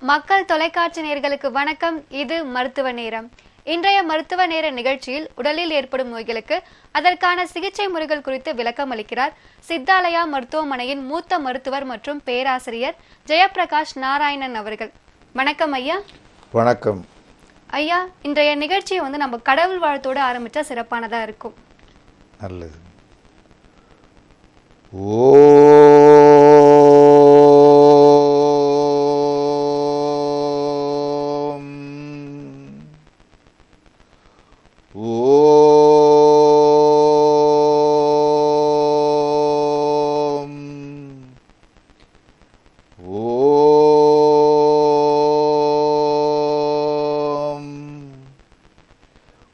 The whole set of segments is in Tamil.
மக்கள் தொலைக்காட்சி நேயர்களுக்கு வணக்கம். இது மருத்துவ நேரம். இன்றைய மருத்துவ நேர நிகழ்ச்சியில் உடலில் ஏற்படும் நோய்களுக்கு அதற்கான சிகிச்சை முறைகள் குறித்து விளக்கம் அளிக்கிறார் சித்தாலயா மருத்துவமனையின் மூத்த மருத்துவர் மற்றும் பேராசிரியர் ஜெயபிரகாஷ் நாராயணன் அவர்கள். வணக்கம் ஐயா. வணக்கம் ஐயா. இன்றைய நிகழ்ச்சியை நம்ம கடவுள் வாழ்த்தோடு ஆரம்பிச்சா சிறப்பானதா இருக்கும். நல்லது.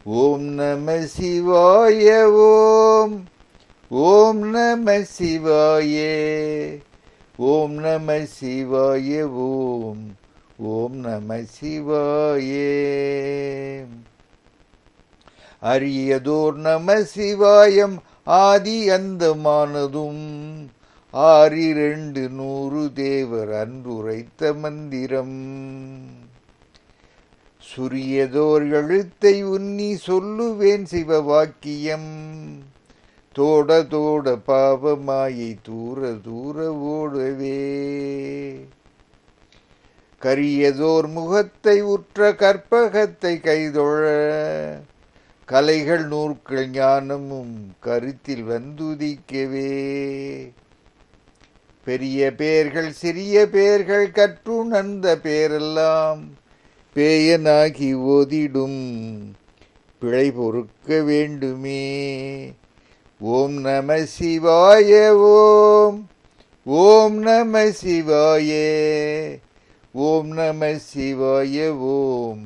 ஓம் நம சிவாய. ஓம் ஓம் நம சிவாய. ஓம் நம சிவாய. ஓம் ஓம் நம சிவாய. அரியதோர் நம சிவாயம் ஆதி அந்தமானதும் 6,200 தேவர் அன்றுரைத்த மந்திரம். சுரியதோர் எழுத்தை உன்னி சொல்லுவேன் சிவவாக்கியம். தோட தோட பாவமாயை தூர தூர ஓடவே. கரியதோர் முகத்தை உற்ற கற்பகத்தை கைதொழ. கலைகள் நூற்கள் ஞானமும் கருத்தில் வந்துதிக்கவே. பெரிய பேர்கள் சிறிய பேர்கள் கற்றுணர்ந்த பேரெல்லாம் பேயனாகி ஓதிடும் பிழை பொறுக்க வேண்டுமே. ஓம் நம சிவாய. ஓம் ஓம் நம சிவாய. ஓம் நம சிவாய. ஓம்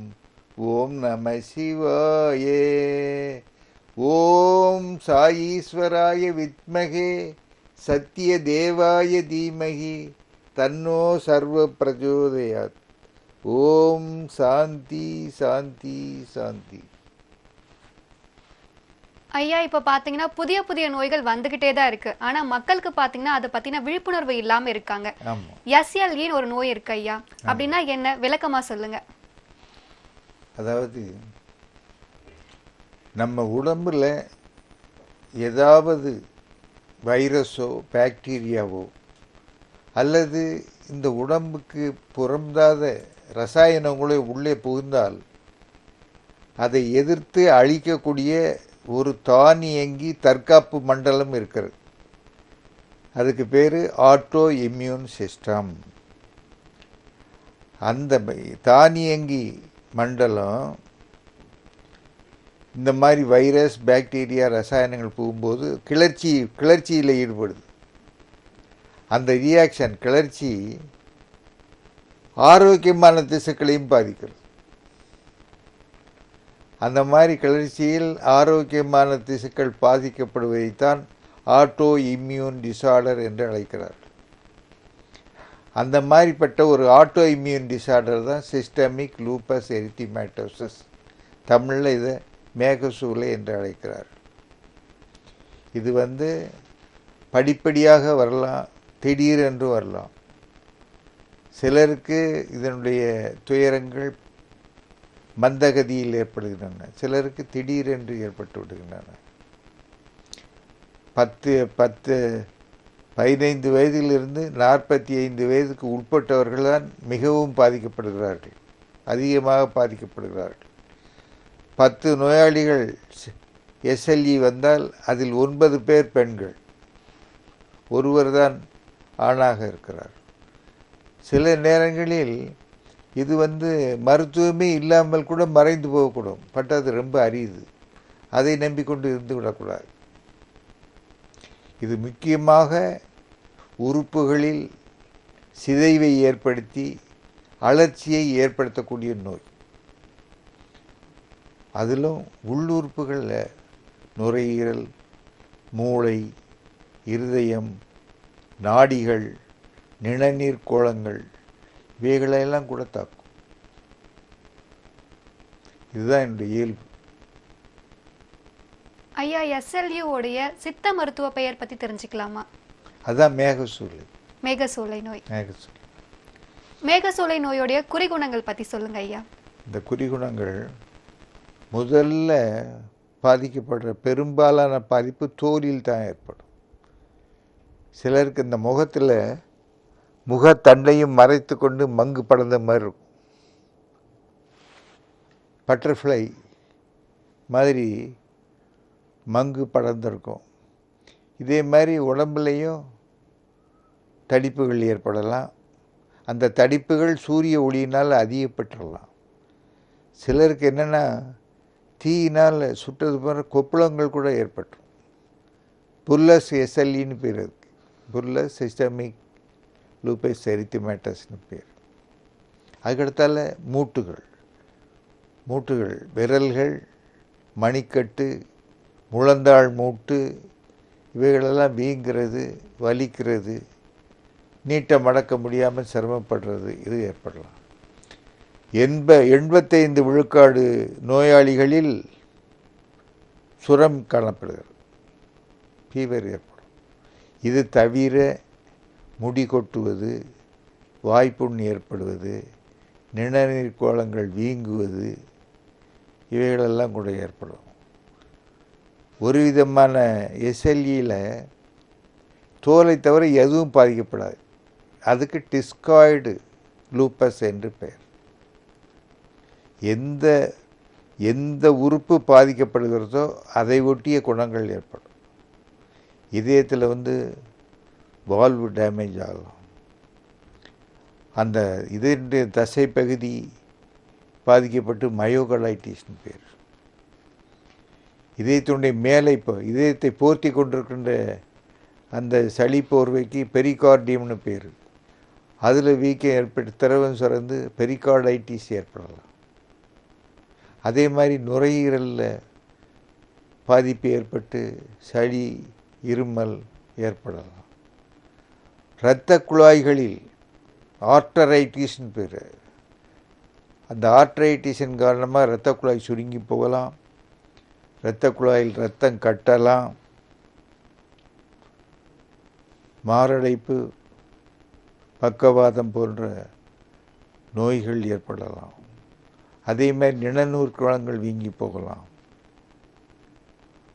ஓம் நம சிவாய. ஓம் சாயீஸ்வராய வித்மகே சத்ய தேவாய தீமகி தன்னோ சர்வ பிரச்சோதயாத். ஓம் சாந்தி சாந்தி சாந்தி. ஐயா, இப்ப பாத்தீங்கன்னா புதிய புதிய நோய்கள் வந்துகிட்டே தான் இருக்கு. ஆனா மக்களுக்கு பாத்தீங்கன்னா அதை பத்தின விழிப்புணர்வு இல்லாம இருக்காங்க. SLE ஒரு நோய் இருக்கு ஐயா, அப்படின்னா என்ன விளக்கமா சொல்லுங்க. அதாவது நம்ம உடம்புல ஏதாவது வைரஸோ பாக்டீரியாவோ அல்லது இந்த உடம்புக்கு பொருந்தாத ரசாயனங்களோ உள்ளே புகுந்தால் அதை எதிர்த்து அழிக்கக்கூடிய ஒரு தானியங்கி தற்காப்பு மண்டலம் இருக்கிறது. அதுக்கு பேர் ஆட்டோ இம்யூன் சிஸ்டம். அந்த தானியங்கி மண்டலம் இந்த மாதிரி வைரஸ் பாக்டீரியா ரசாயனங்கள் புகும்போது கிளர்ச்சியில் ஈடுபடுது. அந்த ரியாக்ஷன் கிளர்ச்சி ஆரோக்கியமான திசுக்களையும் பாதிக்கிறது. அந்த மாதிரி கிளர்ச்சியில் ஆரோக்கியமான திசுக்கள் பாதிக்கப்படுவதைத்தான் ஆட்டோ இம்யூன் டிசார்டர் என்று அழைக்கிறார். அந்த மாதிரிப்பட்ட ஒரு ஆட்டோ இம்யூன் டிசார்டர் தான் சிஸ்டமிக் லூப்பஸ் எரித்திமேட்டோசிஸ். தமிழில் இதை மேகசூலை என்று அழைக்கிறார். இது படிப்படியாக வரலாம், திடீரென்று வரலாம். சிலருக்கு இதனுடைய துயரங்கள் மந்தகதியில் ஏற்படுகின்றன, சிலருக்கு திடீரென்று ஏற்பட்டு விடுகின்றன. 15 வயதிலிருந்து 45 வயதுக்கு உட்பட்டவர்கள் தான் மிகவும் பாதிக்கப்படுகிறார்கள், அதிகமாக பாதிக்கப்படுகிறார்கள். 10 நோயாளிகள் SLE வந்தால் அதில் 9 பேர் பெண்கள், ஒருவர் தான் ஆணாக இருக்கிறார். சில நேரங்களில் இது மருத்துவமே இல்லாமல் கூட மறைந்து போகக்கூடும். பட் அது ரொம்ப அரிது. அதை நம்பிக்கொண்டு இருந்து விடக்கூடாது. இது முக்கியமாக உறுப்புகளில் சிதைவை ஏற்படுத்தி அழற்சியை ஏற்படுத்தக்கூடிய நோய். அதிலும் உள்ளுறுப்புகளில் நுரையீரல், மூளை, இருதயம், நாடிகள், நிணநீர் கோளங்கள் இவைகளெல்லாம் கூட தாக்கும். இதுதான் என்னுடைய இயல்பு. ஐயா, SLE உடைய சித்த மருத்துவ பெயர் பத்தி தெரிஞ்சுக்கலாமா? அதான் மேகசூலை. மேகசூலை நோய். மேகசூலை மேகசூளை நோயுடைய குறிகுணங்கள் பத்தி சொல்லுங்க ஐயா. இந்த குறிகுணங்கள் முதல்ல பாதிக்கப்படுற பெரும்பாலான பாதிப்பு தோலில் தான் ஏற்படும். சிலருக்கு இந்த முகத்தில் முகத்தண்டையும் மறைத்து கொண்டு மங்கு படர்ந்த மாதிரி இருக்கும். பட்டர்ஃப்ளை மாதிரி மங்கு படர்ந்திருக்கும். இதே மாதிரி உடம்புலையும் தடிப்புகள் ஏற்படலாம். அந்த தடிப்புகள் சூரிய ஒளியினால் அதிகப்பட்டுடலாம். சிலருக்கு என்னென்னா தீயினால் சுட்டது போன்ற கொப்புளங்கள் கூட ஏற்பட்டுரும். புல்லஸ் எஸ்எல்இன்னு பேர் இருக்குது. புல்லஸ் சிஸ்டமிக் லூபஸ் எரித்திமேட்டஸ்னு பேர். அதுக்கடுத்தால மூட்டுகள் விரல்கள், மணிக்கட்டு, முழந்தாள் மூட்டு இவைகளெல்லாம் வீங்கிறது, வலிக்கிறது, நீட்ட மடக்க முடியாமல் சிரமப்படுறது இது ஏற்படலாம். 85 விழுக்காடு நோயாளிகளில் சுரம் காணப்படுகிறது, ஃபீவர் ஏற்படும். இது தவிர முடி கொட்டுவது, வாய்ப்புண் ஏற்படுவது, நிணநீர் கோளங்கள் வீங்குவது இவைகளெல்லாம் கூட ஏற்படும். ஒரு விதமான எஸ்எல்இயில் தோலை தவிர எதுவும் பாதிக்கப்படாது. அதுக்கு டிஸ்காய்டு லூப்பஸ் என்று பெயர். எந்த உறுப்பு பாதிக்கப்படுகிறதோ அதை ஒட்டிய குணங்கள் ஏற்படும். இதயத்தில் வால்வு டேமேஜ் ஆகும். அந்த இதய தசை பகுதி பாதிக்கப்பட்டு மயோகார்டைட்டிஸ்னு பேர். இதயத்தினுடைய மேலே இப்போ இதயத்தை போர்த்தி கொண்டிருக்கின்ற அந்த சளி போர்வைக்கு பெரிகார்டியம்னு பேர். அதில் வீக்கம் ஏற்பட்டு திரவம் சுரந்து பெரிகார்டைட்டிஸ் ஏற்படலாம். அதே மாதிரி நுரையீரலில் பாதிப்பு ஏற்பட்டு சளி இருமல் ஏற்படலாம். இரத்த குழாய்களில் ஆர்டரைட்டிஸ்ன்னு பேர். அந்த ஆர்டரைட்டிஸின் காரணமாக இரத்த குழாய் சுருங்கி போகலாம். இரத்த குழாயில் இரத்தம் கட்டலாம். மாரடைப்பு, பக்கவாதம் போன்ற நோய்கள் ஏற்படலாம். அதே மாதிரி நிணநீர் குழாய்கள் வீங்கி போகலாம்.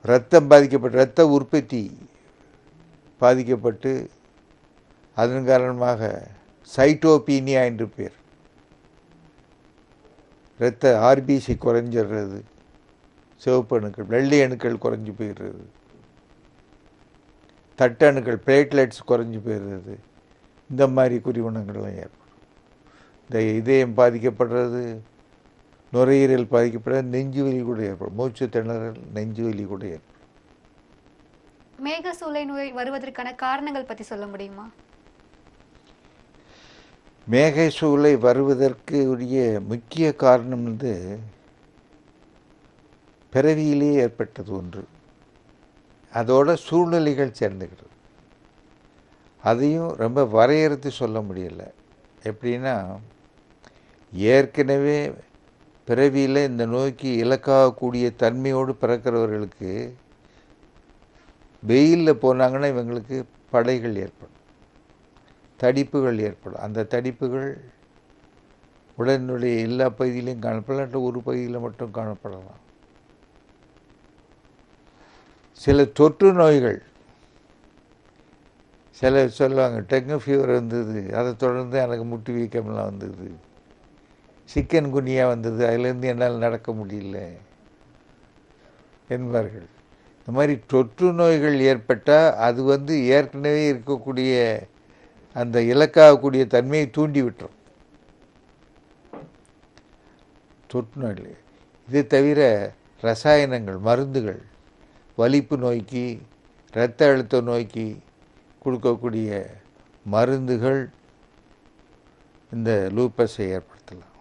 இரத்தம் பாதிக்கப்பட்டு இரத்த உற்பத்தி பாதிக்கப்பட்டு அதன் காரணமாக சைட்டோபீனியா என்று பேர். இரத்த ஆர்பிசி குறைஞ்சிடுறது, சிவப்பு அணுக்கள் வெள்ளை அணுக்கள் குறைஞ்சி போயிடுறது, தட்டணுக்கள் பிளேட்லெட்ஸ் குறைஞ்சி போயிடுறது, இந்த மாதிரி குறிகுணங்கள்லாம் ஏற்படும். இந்த இதயம் பாதிக்கப்படுறது, நுரையீரல் பாதிக்கப்படுறது, நெஞ்சு வலி கூட ஏற்படும். மூச்சு திணறல், நெஞ்சு வலி கூட ஏற்படும். மேகசூளை நோய் வருவதற்கான காரணங்கள் பற்றி சொல்ல முடியுமா? மேகசூளை வருவதற்கு உரிய முக்கிய காரணம் பிறவியிலேயே ஏற்பட்டது ஒன்று. அதோட சூழ்நிலைகள் சேர்ந்துக்கிறது. அதையும் ரொம்ப வரையறுத்து சொல்ல முடியலை. எப்படின்னா, ஏற்கனவே பிறவியில் இந்த நோய்க்கு இலக்காகக்கூடிய தன்மையோடு பிறக்கிறவர்களுக்கு வெயிலில் போனாங்கன்னா இவங்களுக்கு படைகள் ஏற்படும், தடிப்புகள் ஏற்படும். அந்த தடிப்புகள் உடலினுடைய எல்லா பகுதியிலையும் காணப்படலாம், ஒரு பகுதியில் மட்டும் காணப்படலாம். சில தொற்று நோய்கள், சிலர் சொல்லுவாங்க டெங்கு ஃபீவர் வந்தது, அதை தொடர்ந்து எனக்கு முட்டு வீக்கம்லாம் வந்தது, சிக்கன் குனியா வந்தது, அதுலேருந்து என்னால் நடக்க முடியல என்பார்கள். இந்த மாதிரி தொற்று நோய்கள் ஏற்பட்டால் அது ஏற்கனவே இருக்கக்கூடிய அந்த இலக்காகக்கூடிய தன்மையை தூண்டி விட்டுரும் தொற்று நோய்கள். இது தவிர ரசாயனங்கள், மருந்துகள், வலிப்பு நோய்க்கு, இரத்த அழுத்த நோய்க்கு கொடுக்கக்கூடிய மருந்துகள் இந்த லூப்பஸை ஏற்படுத்தலாம்.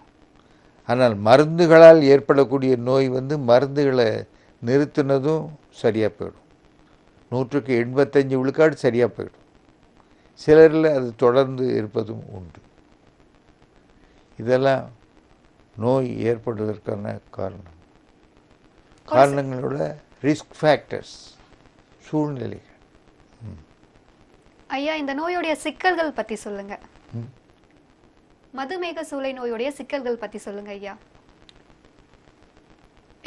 ஆனால் மருந்துகளால் ஏற்படக்கூடிய நோய் மருந்துகளை நிறுத்தினதும் சரியாக போயிடும். 100க்கு 85 விழுக்காடு சரியாக போயிடும். சிலரில் அது தொடர்ந்து இருப்பதும் உண்டு. இதெல்லாம் நோய் ஏற்படுவதற்கான காரணங்களோட ரிஸ்க் ஃபேக்டர்ஸ், சூழ்நிலைகள். ஐயா, இந்த நோயுடைய சிக்கல்கள் பற்றி சொல்லுங்க. மதுமேக சூளை நோயுடைய சிக்கல்கள் பத்தி சொல்லுங்க ஐயா.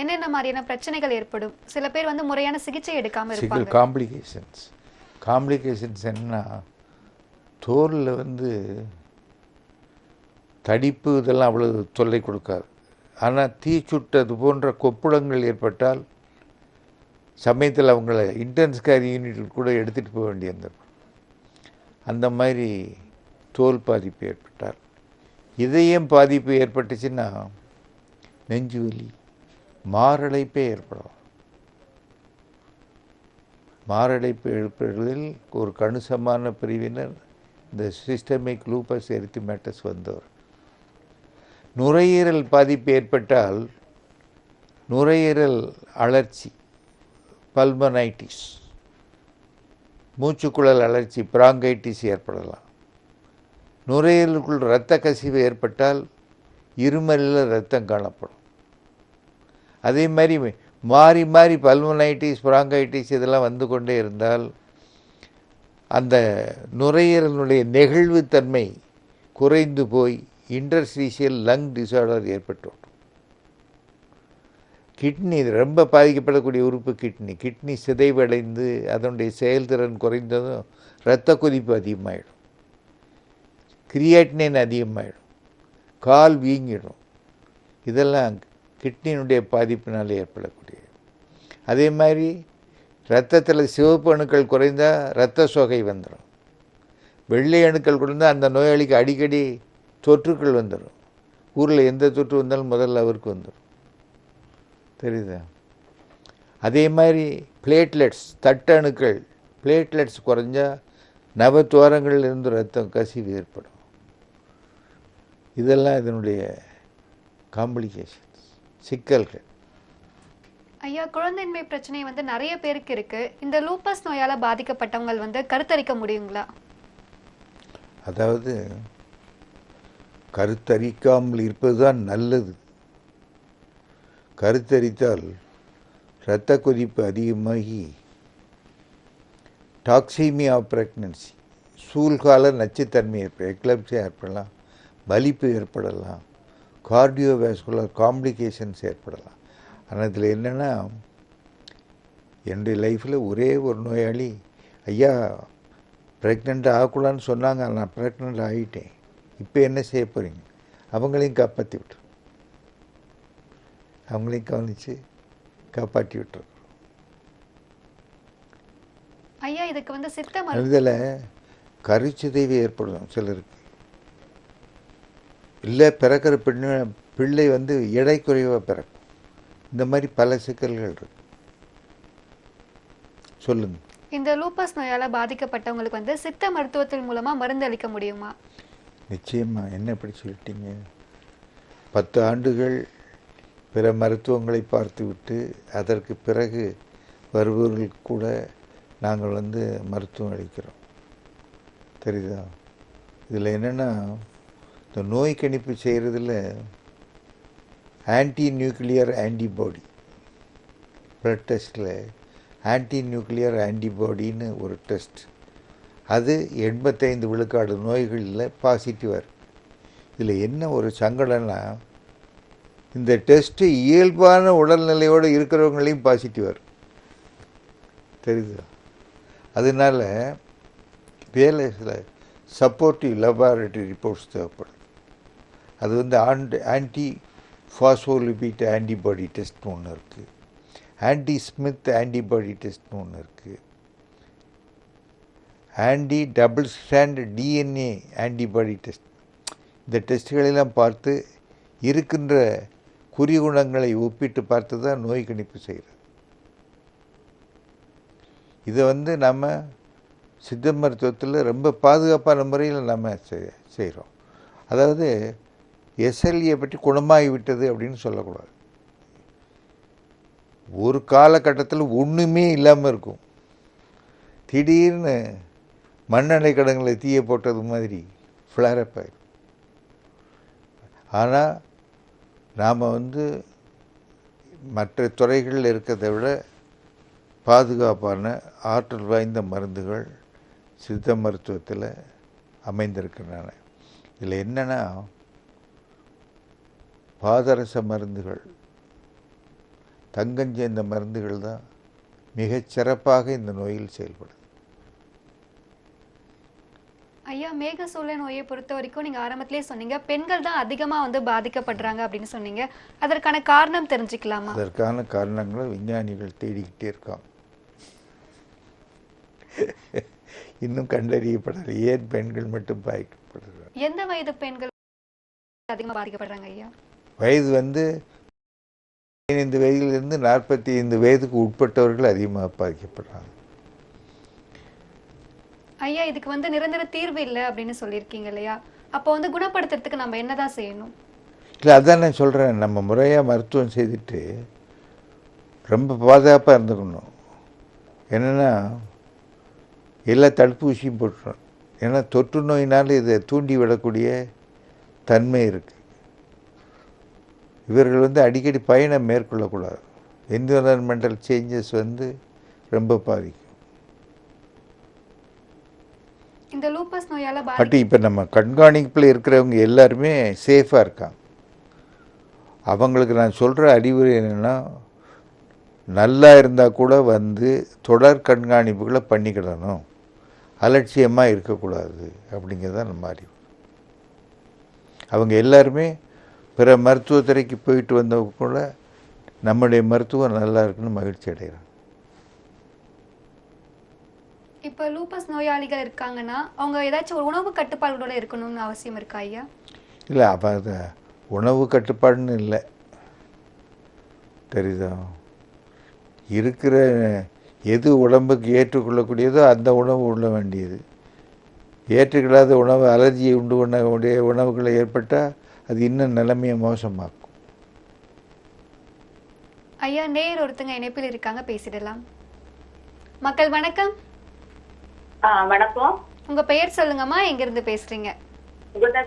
என்னென்ன மாதிரியான பிரச்சனைகள் ஏற்படும்? சில பேர் வந்து முறையான சிகிச்சை எடுக்காம இருப்பாங்க. காம்ப்ளிகேஷன்ஸ் என்ன, தோலில் வந்து தடிப்பு இதெல்லாம் அவ்வளவு தொல்லை கொடுக்காது. ஆனால் தீச்சுட்டது போன்ற கொப்புளங்கள் ஏற்பட்டால் சமயத்தில் அவங்கள இன்டென்ஸ் கேர் யூனிட்டில் கூட எடுத்துகிட்டு போக வேண்டியிருந்தது. அந்த மாதிரி தோல் பாதிப்பு ஏற்பட்டால், இதயம் பாதிப்பு ஏற்பட்டுச்சுன்னா நெஞ்சு வலி, மாரடைப்பே ஏற்படலாம். மாரடைப்பு ஏற்படுவதில் ஒரு கணிசமான பிரிவினர் இந்த சிஸ்டமிக் லூப்பஸ் எரித்மெட்டஸ் வந்தவர். நுரையீரல் பாதிப்பு ஏற்பட்டால் நுரையீரல் அழற்சி, பல்மனைட்டிஸ், மூச்சுக்குழல் அழற்சி, பிராங்கைட்டிஸ் ஏற்படலாம். நுரையீரலுக்குள் இரத்த கசிவு ஏற்பட்டால் இருமலில் இரத்தம் காணப்படும். அதே மாதிரி மாறி மாறி பல்மனைட்டிஸ், பிராங்கைட்டிஸ் இதெல்லாம் வந்து கொண்டே இருந்தால் அந்த நுரையீரலுடைய நெகிழ்வுத்தன்மை குறைந்து போய் இன்டர்ஸ்டீஷியல் லங் டிசார்டர் ஏற்பட்டுவிடும். கிட்னி ரொம்ப பாதிக்கப்படக்கூடிய உறுப்பு கிட்னி சிதைவடைந்து அதனுடைய செயல்திறன் குறைந்ததும் இரத்த கொதிப்பு அதிகமாகிடும், கிரியாட்டினின் அதிகமாகிடும், கால் வீங்கிடும். இதெல்லாம் கிட்னியினுடைய பாதிப்பினால் ஏற்படக்கூடிய. அதே மாதிரி இரத்தத்தில் சிவப்பு அணுக்கள் குறைந்தால் இரத்த சோகை வந்துடும். வெள்ளை அணுக்கள் குறைந்தால் அந்த நோயாளிக்கு அடிக்கடி தொற்றுக்கள் வந்துடும். ஊரில் எந்த தொற்று வந்தாலும் முதல்ல அவருக்கு வந்துடும். தெரியுதா? அதே மாதிரி பிளேட்லெட்ஸ், தட்டு அணுக்கள், பிளேட்லெட்ஸ் குறைஞ்சா நவத்துவாரங்களில் இருந்து ரத்தம் கசிவு ஏற்படும். இதெல்லாம் இதனுடைய காம்ப்ளிகேஷன்ஸ், சிக்கல்கள். ஐயா, குழந்தையின்மை பிரச்சனை வந்து நிறைய பேருக்கு இருக்கு. இந்த லூப்பஸ் நோயால பாதிக்கப்பட்டவங்க வந்து கருத்தரிக்க முடியுங்களா? அதாவது கருத்தரிக்காமல் இருப்பதுதான் நல்லது. கருத்தரித்தால் இரத்த கொதிப்பு அதிகமாகி டாக்ஸீமியா ஆஃப் பிரெக்னன்சி, சூழ்கால நச்சுத்தன்மை ஏற்படும், எக்லப்சி ஏற்படலாம், வலிப்பு ஏற்படலாம், கார்டியோவாஸ்குலர் காம்ப்ளிகேஷன்ஸ் ஏற்படலாம். ஆனால் இதில் என்னென்னா, என்னுடைய லைஃப்பில் ஒரே ஒரு நோயாளி, ஐயா ப்ரெக்னென்ட் ஆகக்கூடாதுன்னு சொன்னாங்க, நான் ப்ரெக்னென்ட் ஆகிட்டேன், இப்போ என்ன செய்ய போகிறீங்க? அவங்களையும் காப்பாற்றி விட்டு, அவங்களையும் கவனித்து காப்பாற்றி விட்டுருக்கோம். ஐயா, இதுக்கு வந்து இதில் கருச்சிதைவு ஏற்படும் சிலருக்கு. இல்லை பிறக்கிற பிள்ளை வந்து எடை குறைவாக பிறக்கும். இந்த மாதிரி பல சிக்கல்கள் இருக்கு. சொல்லுங்க. இந்த லூப்பஸ் நோயால பாதிக்கப்பட்டவங்களுக்கு வந்து சித்த மருத்துவத்தின் மூலமா மருந்து அளிக்க முடியுமா? நிச்சயமா. என்ன இப்படி சொல்லிட்டீங்க? 10 ஆண்டுகள் பிற மருத்துவங்களை பார்த்துவிட்டு அதற்கு பிறகு வருபவர்களுக்கு கூட நாங்கள் வந்து மருத்துவம் அளிக்கிறோம். தெரியுதா? இதில் என்னென்னா, இந்த நோய் கணிப்பு செய்கிறதுல ஆன்டி நியூக்ளியர் ஆன்டிபாடி, பிளட் டெஸ்ட்டில் ஆன்டி நியூக்ளியர் ஆன்டிபாடின்னு ஒரு டெஸ்ட், அது 85 விழுக்காடு நோய்களில் பாசிட்டிவாக இருக்குது. இதில் என்ன ஒரு சங்கடம்னா, இந்த டெஸ்ட்டு இயல்பான உடல்நிலையோடு இருக்கிறவங்களையும் பாசிட்டிவாக இருக்கு. தெரியுதா? அதனால வேலை சில சப்போர்ட்டிவ் லெபார்டரி ரிப்போர்ட்ஸ் தேவைப்படுது. அது வந்து ஆன்டி ஃபாஸ்போலிபிட் ஆன்டிபாடி டெஸ்ட்னு ஒன்று இருக்குது, ஆன்டி ஸ்மித் ஆன்டிபாடி டெஸ்ட்னு ஒன்று இருக்குது, anti double strand DNA antibody test. இந்த டெஸ்ட்டுகளெல்லாம் பார்த்து இருக்கின்ற குறிகுணங்களை ஒப்பிட்டு பார்த்து தான் நோய் கணிப்பு செய்கிறது. இதை வந்து நம்ம சித்த மருத்துவத்தில் ரொம்ப பாதுகாப்பான முறையில் நம்ம செய்கிறோம். அதாவது எஸ்எல்இயை பற்றி குணமாகி விட்டது அப்படின்னு சொல்லக்கூடாது. ஒரு காலகட்டத்தில் ஒன்றுமே இல்லாமல் இருக்கும், திடீர்னு மண்ணெண்ணெய் கடங்களை தீய போட்டது மாதிரி ஃப்ளாரப் ஆகிடும். ஆனால் நாம் வந்து மற்ற துறைகளில் இருக்கிறத விட பாதுகாப்பான ஆற்றல் வாய்ந்த மருந்துகள் சித்த மருத்துவத்தில் அமைந்திருக்கின்றன. இதில் என்னென்னா, பாதரச மருந்துகள், தங்கம் சேர்ந்த மருந்துகள் தான் மிகச் சிறப்பாக இந்த நோயில் செயல்படுது. ஐயா, மேகசூளை நோயை பொறுத்த வரைக்கும் நீங்க ஆரம்பத்திலே சொன்னீங்க பெண்கள் தான் அதிகமா வந்து பாதிக்கப்படுறாங்க அப்படின்னு சொன்னீங்க. அதற்கான காரணம் தெரிஞ்சுக்கலாமா? அதற்கான காரணங்களை விஞ்ஞானிகள் தேடிக்கிட்டே இருக்காங்க. இன்னும் கண்டறியப்படலை ஏன் பெண்கள் மட்டும் பாதிக்கப்படுறாங்க. எந்த வயது பெண்கள் அதிகமா பாதிக்கப்படுறாங்க ஐயா? வயது 15 வயதிலிருந்து 45 வயதுக்கு உட்பட்டவர்கள் அதிகமாக பாதிக்கப்படுறாங்க. ஐயா, இதுக்கு வந்து நிரந்தர தீர்வு இல்லை அப்படின்னு சொல்லியிருக்கீங்க இல்லையா? அப்போ வந்து குணப்படுத்துறதுக்கு நம்ம என்னதான் செய்யணும்? இல்லை, அதான் நான் சொல்கிறேன், நம்ம முறையாக மருத்துவம் செய்துட்டு ரொம்ப பாதுகாப்பாக இருந்துக்கணும். என்னென்னா எல்லா தடுப்பூசியும் போட்டுறோம். ஏன்னா தொற்று நோயினால் இதை தூண்டி விடக்கூடிய தன்மை இருக்குது. இவர்கள் வந்து அடிக்கடி பயணம் மேற்கொள்ளக்கூடாது. என்விரான்மெண்டல் சேஞ்சஸ் வந்து ரொம்ப பாதிக்கும். இந்த லூப்பஸ் நோயால பட் இப்போ நம்ம கண்காணிப்பில் இருக்கிறவங்க எல்லாருமே சேஃபாக இருக்காங்க. அவங்களுக்கு நான் சொல்கிற அறிவுரை என்னென்னா, நல்லா இருந்தால் கூட வந்து தொடர் கண்காணிப்புகளை பண்ணிக்கிடணும், அலட்சியமாக இருக்கக்கூடாது அப்படிங்கிறதான் நம்ம அறிவு. அவங்க எல்லாருமே பிற மருத்துவத்துறைக்கு போயிட்டு வந்தவங்க கூட நம்முடைய மருத்துவம் நல்லா இருக்குன்னு மகிழ்ச்சி அடைகிறாங்க. இப்போ லூப்பஸ் நோயாளிகள் இருக்காங்கன்னா அவங்க ஏதாச்சும் ஒரு உணவு கட்டுப்பாடுகளோட இருக்கணும்னு அவசியம் இருக்கா ஐயா? இல்லை, அப்போ அது உணவு கட்டுப்பாடுன்னு இல்லை, தெரியுதா? இருக்கிற எது உடம்புக்கு ஏற்றுக்கொள்ளக்கூடியதோ அந்த உணவு உண்ண வேண்டியது. ஏற்றுக்கொள்ளாத உணவு, அலர்ஜியை உண்டு பண்ணக்கூடிய உணவுகளை ஏற்பட்டால் அது இன்னும் நிலைமையை மோசமாக்கும். ஐயா, நேர் ஒருத்தங்க இணைப்பில் இருக்காங்க, பேசிடலாம். மக்கள் வணக்கம். வணக்கம். உங்க பெயர் சொல்லுங்கம்மா, எங்க இருந்து பேசுறீங்க?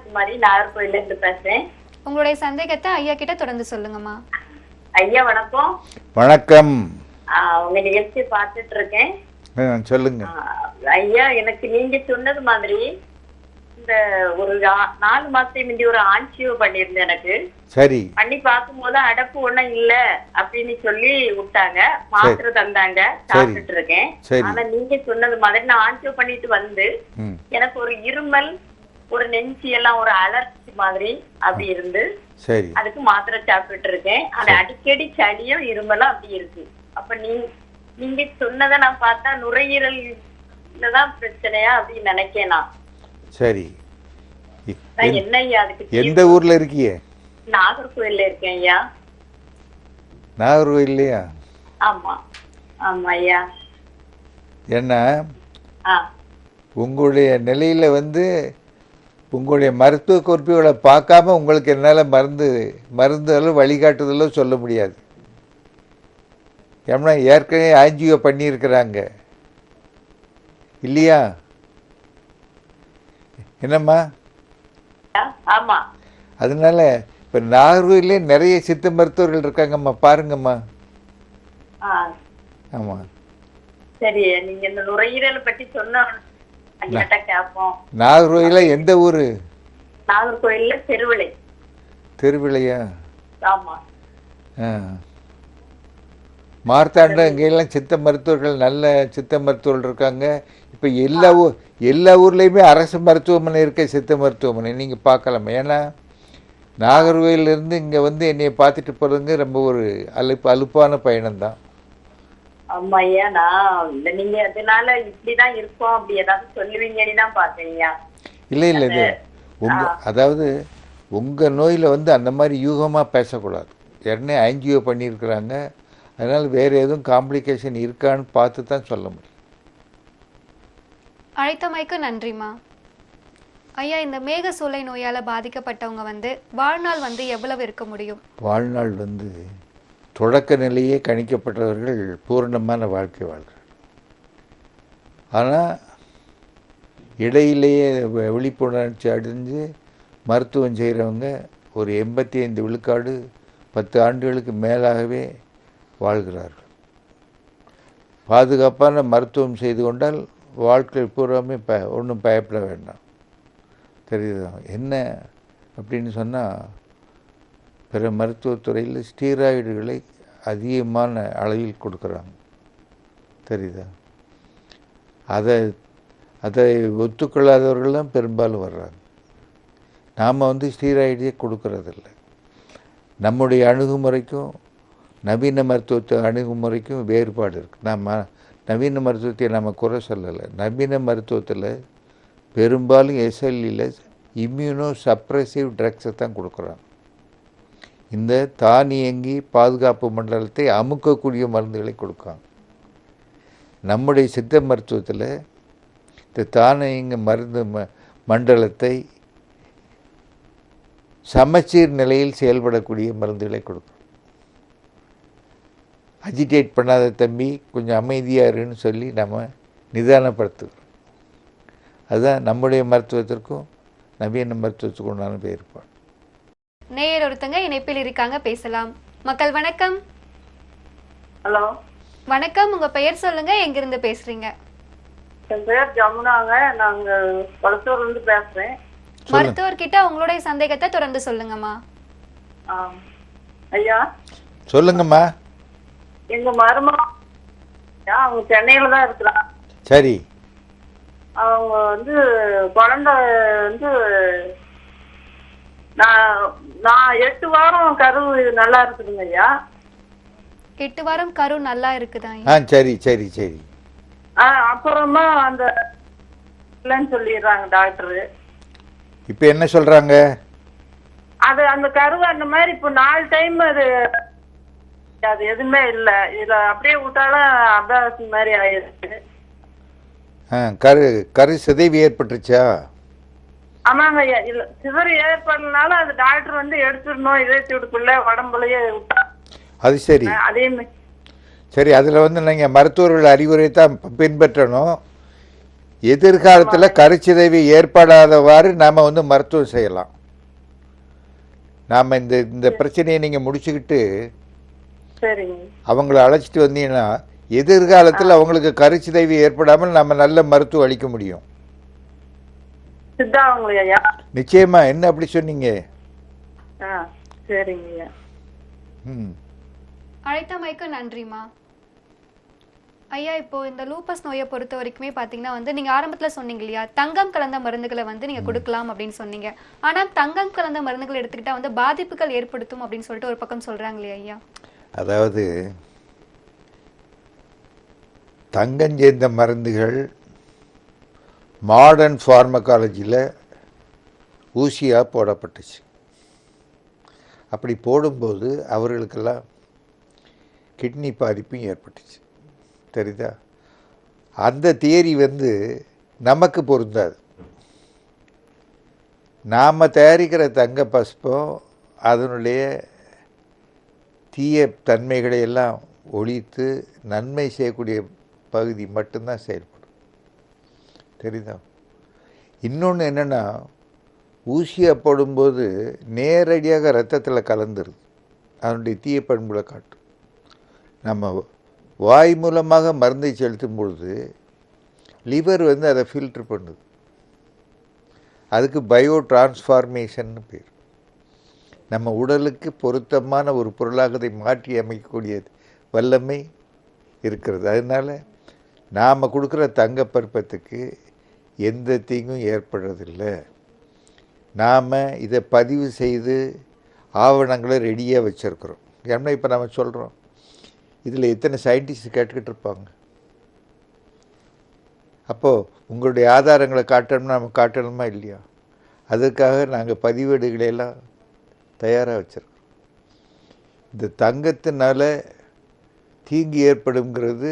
குமாரி, நாகர்கோயில இருந்து பேசுறேன். உங்களுடைய சந்தேகத்தை ஐயா கிட்ட தொடர்ந்து சொல்லுங்கம்மா. ஐயா வணக்கம். வணக்கம். உங்க நிகழ்ச்சி பார்த்துட்டு இருக்கேன். சொல்லுங்க ஐயா. எனக்கு நீங்க சொன்னது மாதிரி இந்த ஒரு 4 மாசத்துக்கு முந்தி ஒரு ஆன்ஜியோ பண்ணிருந்தேன். எனக்கு சரி பண்ணி பார்க்கும்போது அடப்பு ஒண்ணும் இல்ல அப்படின்னு சொல்லி விட்டாங்க, மாத்திரை தந்தாங்க, சாப்பிட்டுட்டு இருக்கேன். ஆனா நீங்க சொன்னது மாதிரி நான் ஆன்ஜியோ பண்ணிட்டு வந்து எனக்கு ஒரு இருமல், ஒரு நெஞ்சு எல்லாம் ஒரு அலர்ஜி மாதிரி அப்படி இருந்து அதுக்கு மாத்திரை சாப்பிட்டுட்டு இருக்கேன். அது அடிக்கடி சளியும் இருமலும் அப்படி இருக்கு. அப்ப நீங்க சொன்னதை நான் பார்த்தா நுரையீரல்தான் பிரச்சனையா அப்படின்னு நினைக்கேன் நான். சரி, என்ன ஐயா அதுக்கு? எந்த ஊர்ல இருக்கீங்க? நாகர்கோயில்ல இருக்கேன் ஐயா. நாகர்கோயில்லையா? ஆமா ஆமா ஐயா. என்ன உங்களுடைய நிலையில வந்து உங்களுடைய மருத்துவ குறிப்புகளை பார்க்காம உங்களுக்கு என்னால் மருந்துகளோ வழிகாட்டுதலோ சொல்ல முடியாது. ஏன்னா ஏற்கனவே ஆன்ஜியோ பண்ணியிருக்கிறாங்க இல்லையா? என்னம்மா? ஆமா. அதனால இப்போ நாகர்கோயிலே நிறைய சித்த மருத்துவர்கள் இருக்காங்கம்மா, பாருங்கம்மா. ஆமா சரி, நீங்க இந்த நுரையீரலை பற்றி சொன்ன கேட்போம். நாகர்கோயில எந்த ஊரு? நாகர்கோயில்ல தெருவிளை. தெருவிளையா? ஆமா. மார்த்தாண்ட இங்கெல்லாம் சித்த மருத்துவர்கள், நல்ல சித்த மருத்துவர்கள் இருக்காங்க. இப்போ எல்லா ஊர்லேயுமே அரசு மருத்துவமனை இருக்க, சித்த மருத்துவமனை நீங்கள் பார்க்கலாம். ஏன்னா நாகர்கோயிலிருந்து இங்கே வந்து என்னைய பார்த்துட்டு போகிறதுங்க ரொம்ப ஒரு அலுப்பான பயணம்தான். ஆமா ஐயா, நான் நீங்க அதனால இப்படிதான் இருக்கோம் அப்படி ஏதாவது சொல்லுவீங்கன்னு தான் பார்த்தேன் ஐயா. இல்லை இது அதாவது உங்கள் நோயில் வந்து அந்த மாதிரி யூகமாக பேசக்கூடாது. உடனே ஆன்ஜியோ பண்ணியிருக்கிறாங்க, அதனால் வேறு எதுவும் காம்ப்ளிகேஷன் இருக்கான்னு பார்த்து தான் சொல்ல முடியும். அழைத்தமைக்கு நன்றிம்மா. ஐயா, இந்த மேகசூளை நோயால் பாதிக்கப்பட்டவங்க வந்து வாழ்நாள் வந்து எவ்வளவு இருக்க முடியும்? வாழ்நாள் வந்து தொடக்க நிலையே கணிக்கப்பட்டவர்கள் பூரணமான வாழ்க்கை வாழ்கிறார். ஆனால் இடையிலேயே விழிப்புணர்ச்சி அடைஞ்சு மருத்துவம் செய்கிறவங்க ஒரு 85 விழுக்காடு 10 ஆண்டுகளுக்கு மேலாகவே வாழ்கிறார்கள். பாதுகாப்பான மருத்துவம் செய்து கொண்டால் வாழ்க்கை பூராமே ஒன்றும் பயப்பட வேண்டாம். தெரியுதா? என்ன அப்படின்னு சொன்னால், பிற மருத்துவத்துறையில் ஸ்டீராய்டுகளை அதிகமான அளவில் கொடுக்குறாங்க. தெரியுதா? அதை ஒத்துக்கொள்ளாதவர்கள் தான் பெரும்பாலும் வர்றாங்க. நாம் ஸ்டீராய்டே கொடுக்கறதில்ல. நம்முடைய அணுகுமுறைக்கும் நவீன மருத்துவத்தை அணுகுமுறைக்கும் வேறுபாடு இருக்குது. நம்ம நவீன மருத்துவத்தை நம்ம குறை சொல்லலை. நவீன மருத்துவத்தில் பெரும்பாலும் எஸ்எல்இயில் இம்யூனோ சப்ரெசிவ் ட்ரக்ஸை தான் கொடுக்குறாங்க. இந்த தானியங்கி பாதுகாப்பு மண்டலத்தை அமுக்கக்கூடிய மருந்துகளை கொடுக்காங்க. நம்முடைய சித்த மருத்துவத்தில் இந்த தானியங்கி மருந்து மண்டலத்தை சமச்சீர் நிலையில் செயல்படக்கூடிய மருந்துகளை கொடுக்கும். அஜிடேட் பண்ணாத தம்பி, கொஞ்சம் அமைதியாக இருன்னு சொல்லி நம்ம நிதானப்படுத்துகிறோம். அதுதான் நம்முடைய மருத்துவத்திற்கும் நவீன மருத்துவத்துக்கும் உண்டான வேறுபாடு. நேயர் ஒருத்தங்க இணைப்பில் இருக்காங்க, பேசலாம். மக்கள் வணக்கம். ஹலோ வணக்கம், உங்க பெயர் சொல்லுங்க, எங்கிருந்து பேசுறீங்க? என் பேர் ஜமுனாங்க. நாங்க பழத்தூர்ல இருந்து பேசுறேன். மருத்துவர்கிட்ட உங்களுடைய சந்தேகத்தை தொடர்ந்து சொல்லுங்கம்மா. ஐயா சொல்லுங்கம்மா. எங்க மருமகன் அவங்க சென்னையில தான் இருக்கிறாங்க. சரி. அவங்க குழந்தை நான் 8 வாரம் கரு நல்லா இருக்குதுங்க ஐயா. 8 வாரம் கரு நல்லா இருக்குதா? சரி சரி சரி. அப்புறமா அந்த இல்லைன்னு சொல்லிடுறாங்க டாக்டரு. இப்போ என்ன சொல்றாங்க? அது அந்த கரு அந்த மாதிரி இப்போ 4 டைம் அது எதுவுமே இல்லை. இதுல அப்படியே விட்டாலும் அபாசம் மாதிரி ஆயிருக்கு. கரு சிதைவு ஏற்பட்டுருச்சா? ஆமாங்க ஐயா. இல்ல சிதறு ஏற்படனால அது டாக்டர் எடுத்துடணும் இதயத்துக்குள்ள உடம்புலயே விட்டா. அது சரி. அதே மாதிரி சரி, அதில் நீங்கள் மருத்துவர்கள் அறிவுரை தான் பின்பற்றணும். எதிர்காலத்தில் கருச்சிதைவு ஏற்படாதவாறு நாம் மருத்துவம் செய்யலாம். நாம் இந்த பிரச்சனையை நீங்கள் முடிச்சுக்கிட்டு அவங்கள அழைச்சிட்டு வந்தீங்கன்னா எதிர்காலத்தில் அவங்களுக்கு கருச்சிதைவு ஏற்படாமல் நம்ம நல்ல மருத்துவம் அளிக்க முடியும். நிச்சயமா. என்ன அப்படி சொன்னீங்க? அழைத்தமைக்கு நன்றிமா. ஐயா, இப்போ இந்த லூப்பஸ் நோயை பொறுத்த வரைக்குமே பாத்தீங்கன்னா நீங்க ஆரம்பத்துல சொன்னீங்க இல்லையா, தங்கம் கலந்த மருந்துகளை நீங்க கொடுக்கலாம் அப்படின்னு சொன்னீங்க. ஆனா தங்கம் கலந்த மருந்துகளை எடுத்துக்கிட்டா பாதிப்புகள் ஏற்படுத்தும் அப்படின்னு சொல்லிட்டு ஒரு பக்கம் சொல்றாங்க இல்லையா ஐயா? அதாவது தங்கம் சேர்ந்த மருந்துகள் மாடர்ன் ஃபார்மகாலஜியில் ஊசியாக போடப்பட்டுச்சு. அப்படி போடும்போது அவர்களுக்கெல்லாம் கிட்னி பாதிப்பும் ஏற்பட்டுச்சு. தெரியுதா? அந்த தியரி நமக்கு பொருந்தாது. நாம் தயாரிக்கிற தங்க பஸ்பம் அதனுடைய தீய தன்மைகளை எல்லாம் ஒழித்து நன்மை செய்யக்கூடிய பகுதி மட்டும்தான் செயல்படும். தெரியுதா? இன்னொன்று என்னென்னா, ஊசியாக போடும்போது நேரடியாக ரத்தத்தில் கலந்துருது. அதனுடைய தீய பண்புகளை காட்டும். நம்ம வாய் மூலமாக மருந்தை செலுத்தும் பொழுது லிவர் அதை ஃபில்ட்ரு பண்ணுது. அதுக்கு பயோ டிரான்ஸ்ஃபார்மேஷன் பேர். நம்ம உடலுக்கு பொருத்தமான ஒரு பொருளாக அதை மாற்றி அமைக்கக்கூடிய வல்லமை இருக்கிறது. அதனால் நாம் கொடுக்குற தங்க பற்பத்துக்கு எந்த தீங்கும் ஏற்படுறதில்லை. நாம் இதை பதிவு செய்து ஆவணங்களை ரெடியாக வச்சுருக்குறோம். ஏன்னா இப்போ நம்ம சொல்கிறோம், இதில் எத்தனை சயின்டிஸ்ட் கேட்டுக்கிட்டு இருப்பாங்க. அப்போது உங்களுடைய ஆதாரங்களை காட்டணும்னா நம்ம காட்டணுமா இல்லையா? அதுக்காக நாங்கள் பதிவேடுகளையெல்லாம் தயாராக வச்சுருக்கோம். இந்த தங்கத்தினால தீங்கு ஏற்படுங்கிறது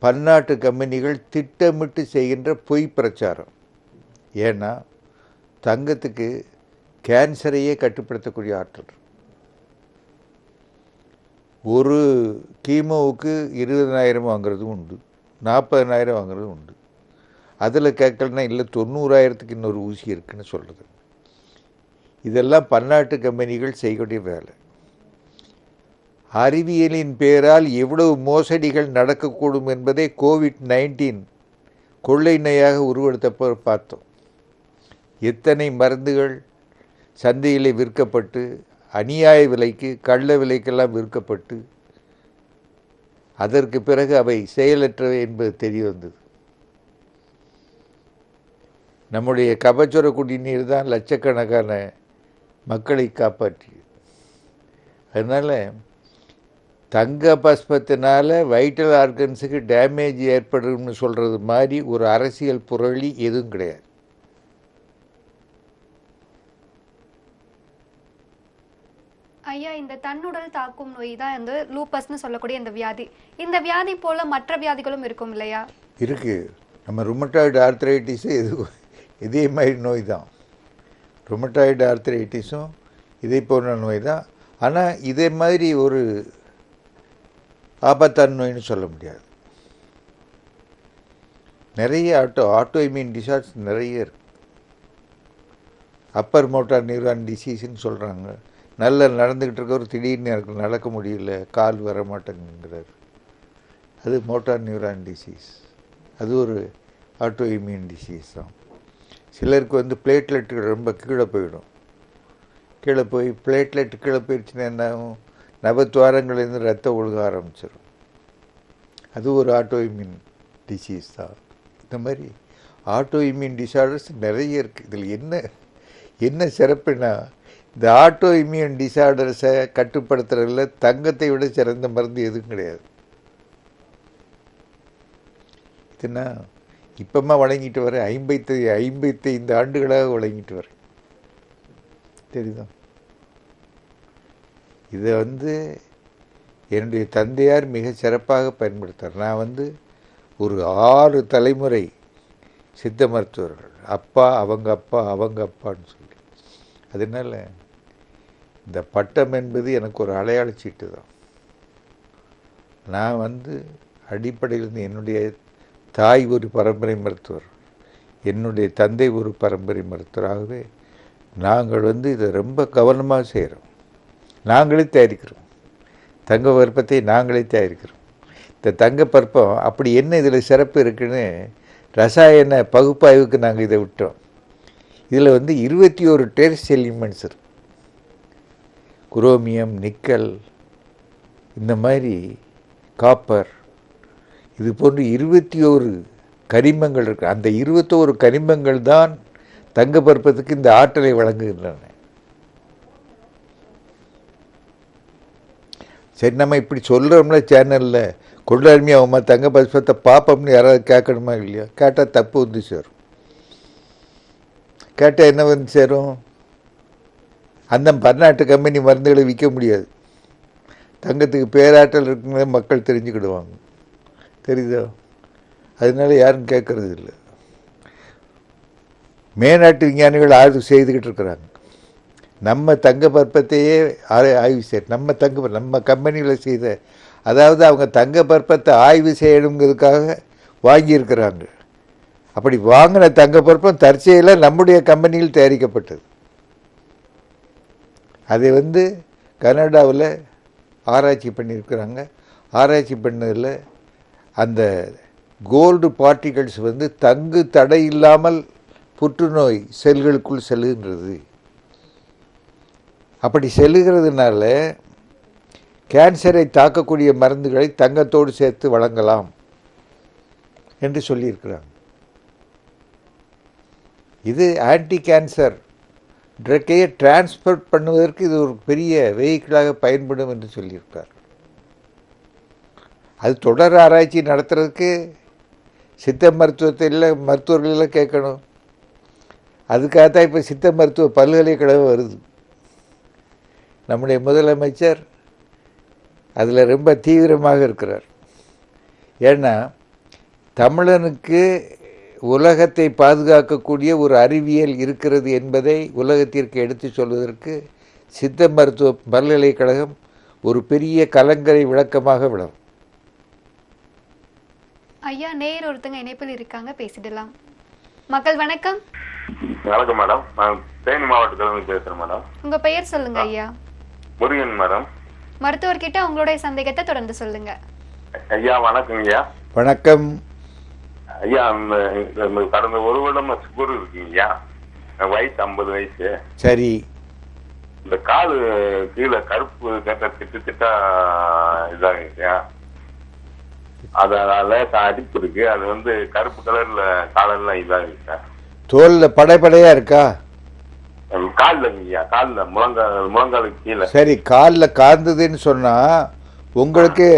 பன்னாட்டு கம்பெனிகள் திட்டமிட்டு செய்கின்ற பொய் பிரச்சாரம். ஏன்னா தங்கத்துக்கு கேன்சரையே கட்டுப்படுத்தக்கூடிய ஆற்றல். ஒரு கீமோவுக்கு 20,000 வாங்குறதும் உண்டு, 40,000 வாங்குறதும் உண்டு. அதில் கேட்கலன்னா இல்லை 90,000க்கு இன்னொரு ஊசி இருக்குன்னு சொல்கிறது. இதெல்லாம் பன்னாட்டு கம்பெனிகள் செய்யக்கூடிய வேலை. அறிவியலின் பேரால் எவ்வளவு மோசடிகள் நடக்கக்கூடும் என்பதை கோவிட்-19 கொள்ளை நோயாக உருவெடுத்தப்போ பார்த்தோம். எத்தனை மருந்துகள் சந்தையில் விற்கப்பட்டு அநியாய விலைக்கு கள்ள விலைக்கெல்லாம் விற்கப்பட்டு அதற்கு பிறகு அவை செயலற்றவை என்பது தெரிய வந்தது. நம்முடைய கபச்சுர குடிநீர் தான் லட்சக்கணக்கான மக்களை காப்பாற்றியது. அதனால் தங்க பஸ்பத்தினால வைட்டல் ஆர்கன்ஸுக்கு டேமேஜ் ஏற்படும்னு சொல்கிறது மாதிரி ஒரு அரசியல் புரளி எதுவும் கிடையாது. ஐயா, இந்த தன்னுடல் தாக்கும் நோய் தான் வந்து லூப்பஸ்னு சொல்லக்கூடிய இந்த வியாதி. இந்த வியாதி போல மற்ற வியாதிகளும் இருக்கும் இல்லையா? இருக்கு. நம்ம ருமட்டாய்டு ஆர்த்ரைட்டிஸு இதே மாதிரி நோய் தான். ருமட்டாய்டு ஆர்த்ரைட்டிஸும் இதே போன்ற நோய் தான். ஆனால் இதே மாதிரி ஒரு ஆபத்தான நோயின்னு சொல்ல முடியாது. நிறைய ஆட்டோ இம்யூன் டிசார்ட்ஸ் நிறைய இருக்கு. அப்பர் மோட்டார் நியூரான் டிசீஸ்ன்னு சொல்கிறாங்க. நல்லா நடந்துக்கிட்டு இருக்கவர் திடீர்னு எனக்கு நடக்க முடியல, கால் வர மாட்டேங்கிறார். அது மோட்டார் நியூரான் டிசீஸ். அது ஒரு ஆட்டோ இம்யூன் டிசீஸ் தான். சிலருக்கு வந்து பிளேட்லெட்டுகள் ரொம்ப கீழே போயிடும். கீழே போய் பிளேட்லெட் கீழே போயிடுச்சுன்னா என்ன ஆகும்? நவத்வாரங்கள்லேருந்து ரத்தம் ஒழுக ஆரம்பிச்சிடும். அது ஒரு ஆட்டோ இம்யூன் டிசீஸ் தான். இந்த மாதிரி ஆட்டோ இம்யூன் டிசார்டர்ஸ் நிறைய இருக்குது. இதில் என்ன சிறப்புனா, இந்த ஆட்டோ இம்யூன் டிசார்டர்ஸை கட்டுப்படுத்துறதுல தங்கத்தை விட சிறந்த மருந்து எதுவும் கிடையாது. இதுனா இப்பமா வழங்கிட்டு வரேன், 55 ஆண்டுகளாக வழங்கிட்டு வரேன். தெரியுதா? இதை வந்து என்னுடைய தந்தையார் மிக சிறப்பாக பயன்படுத்தார். நான் வந்து ஒரு 6 தலைமுறை சித்த மருத்துவர்கள், அப்பா அவங்க அப்பா அவங்க அப்பான்னு சொல்லி. அதனால் இந்த பட்டம் என்பது எனக்கு ஒரு அடையாள சீட்டு தான். நான் வந்து அடிப்படையில் என்னுடைய தாய் ஒரு பரம்பரை மருத்துவர், என்னுடைய தந்தை ஒரு பரம்பரை மருத்துவராகவே நாங்கள் வந்து இதை ரொம்ப கவனமாக செய்கிறோம். நாங்களே தயாரிக்கிறோம். தங்க பருப்பத்தை நாங்களே தயாரிக்கிறோம். இந்த தங்க பருப்பம் அப்படி என்ன இதில் சிறப்பு இருக்குன்னு ரசாயன பகுப்பாய்வுக்கு நாங்கள் இதை விட்டோம். இதில் வந்து 21 டேர்ஸ் எலிமெண்ட்ஸ் இருக்கு. குரோமியம், நிக்கல், இந்த மாதிரி காப்பர், இது போன்று 21 கரிமங்கள் இருக்கு. அந்த 21 கரிமங்கள் தான் தங்க பருப்பத்துக்கு இந்த ஆற்றலை வழங்குகின்றன. சரி, நம்ம இப்படி சொல்கிறோம்ல சேனலில், கொள்ளாருமையாகுமா தங்க பருப்பத்தை பார்ப்போம்னு யாராவது கேட்கணுமா இல்லையா? கேட்டால் தப்பு வந்து சேரும். கேட்டால் என்ன வந்து சேரும்? அந்த பன்னாட்டு கம்பெனி மருந்துகளை விற்க முடியாது. தங்கத்துக்கு பேராற்றல் இருக்குங்க மக்கள் தெரிஞ்சுக்கிடுவாங்க. தெரியுதா? அதனால யாரும் கேட்கறது இல்லை. மேநாட்டு விஞ்ஞானிகள் ஆய்வு செய்துக்கிட்டு இருக்கிறாங்க. நம்ம தங்க பற்பத்தையே ஆய்வு நம்ம கம்பெனியில் செய்த, அதாவது அவங்க தங்க பற்பத்தை ஆய்வு செய்யணுங்கிறதுக்காக வாங்கியிருக்கிறாங்க. அப்படி வாங்கின தங்க பற்பம் தற்செயலாக நம்முடைய கம்பெனியில் தயாரிக்கப்பட்டது. அதை வந்து கனடாவில் ஆராய்ச்சி பண்ணியிருக்கிறாங்க. ஆராய்ச்சி பண்ணதில் அந்த கோல்டு பார்ட்டிகல்ஸ் வந்து தங்கு தடை இல்லாமல் புற்றுநோய் செல்களுக்குள் செல்லுகின்றது. அப்படி செல்லுகிறதுனால கேன்சரை தாக்கக்கூடிய மருந்துகளை தங்கத்தோடு சேர்த்து வழங்கலாம் என்று சொல்லியிருக்கிறாங்க. இது ஆன்டி கேன்சர் ட்ரக்கையை டிரான்ஸ்போர்ட் பண்ணுவதற்கு இது ஒரு பெரிய வெஹிக்கிளாக பயன்படும் என்று சொல்லியிருக்கார். அது தொடர் ஆராய்ச்சி நடத்துறதுக்கு சித்த மருத்துவர்களெல்லாம் கேட்கணும். அதுக்காகத்தான் இப்போ சித்த மருத்துவ பல்கலைக்கழகம் வருது. நம்முடைய முதலமைச்சர் அதில் ரொம்ப தீவிரமாக இருக்கிறார். ஏன்னா தமிழனுக்கு உலகத்தை பாதுகாக்கக்கூடிய ஒரு அறிவியல் இருக்கிறது என்பதை உலகத்திற்கு எடுத்து சொல்வதற்கு சித்த மருத்துவ பல்கலைக்கழகம் ஒரு பெரிய கலங்கரை விளக்கமாக விடும். ஐயா, நேர் ஒருத்தங்க இணைப்பில் இருக்காங்க, பேசிடலாம். மக்கள் வணக்கம். வணக்கம் மேடம், நான் தேனி மாவட்டத்திலிருந்து பேசுறேன் மேடம். உங்க பெயர் சொல்லுங்க ஐயா. முருகன் மேடம். மருத்துவர்கிட்ட உங்களுடைய சந்தேகத்தை தொடர்ந்து சொல்லுங்க. ஐயா வணக்கம் ஐயா. வணக்கம் ஐயா. கடந்த ஒரு வருடம் சுகர் இருக்குங்கய்யா. வயசு 50 வயசு. சரி. இந்த காலு கீழே கருப்பு கேட்ட திட்டா இதாங்க, அதனால அடிப்பு இருக்கு. அது வந்து கருப்பு கலர்ல காலெல்லாம் இதாங்க. தோல்ல படைப்படையா இருக்கா? காலில் காலில் முழங்காலுக்கு கீழே. சரி, காலில் காந்ததுன்னு சொன்னா உங்களுக்கு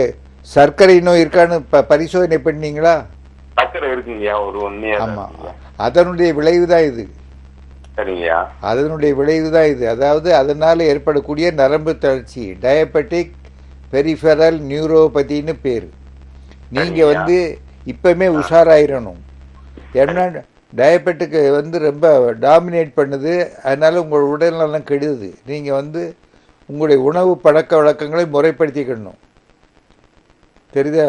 சர்க்கரை நோய் இருக்கான்னு பரிசோதனை பண்ணீங்களா? சர்க்கரை இருக்குங்கய்யா, ஒரு 1 year. ஆமா, அதனுடைய விளைவு தான் இது. சரிங்கய்யா. அதனுடைய விளைவு தான் இது. அதாவது அதனால ஏற்படக்கூடிய நரம்பு தளர்ச்சி, டயபெட்டிக் பெரிஃபெரல் நியூரோபதின்னு பேர். நீங்க வந்து இப்பவுமே உஷாராயிரணும். ஏன்னா டயபெட்டிக் வந்து ரொம்ப டாமினேட் பண்ணுது. அதனால உங்கள் உடல்நலம் கெடுது. நீங்கள் வந்து உங்களுடைய உணவு பழக்க வழக்கங்களை முறைப்படுத்திக்கணும். தெரியுதா?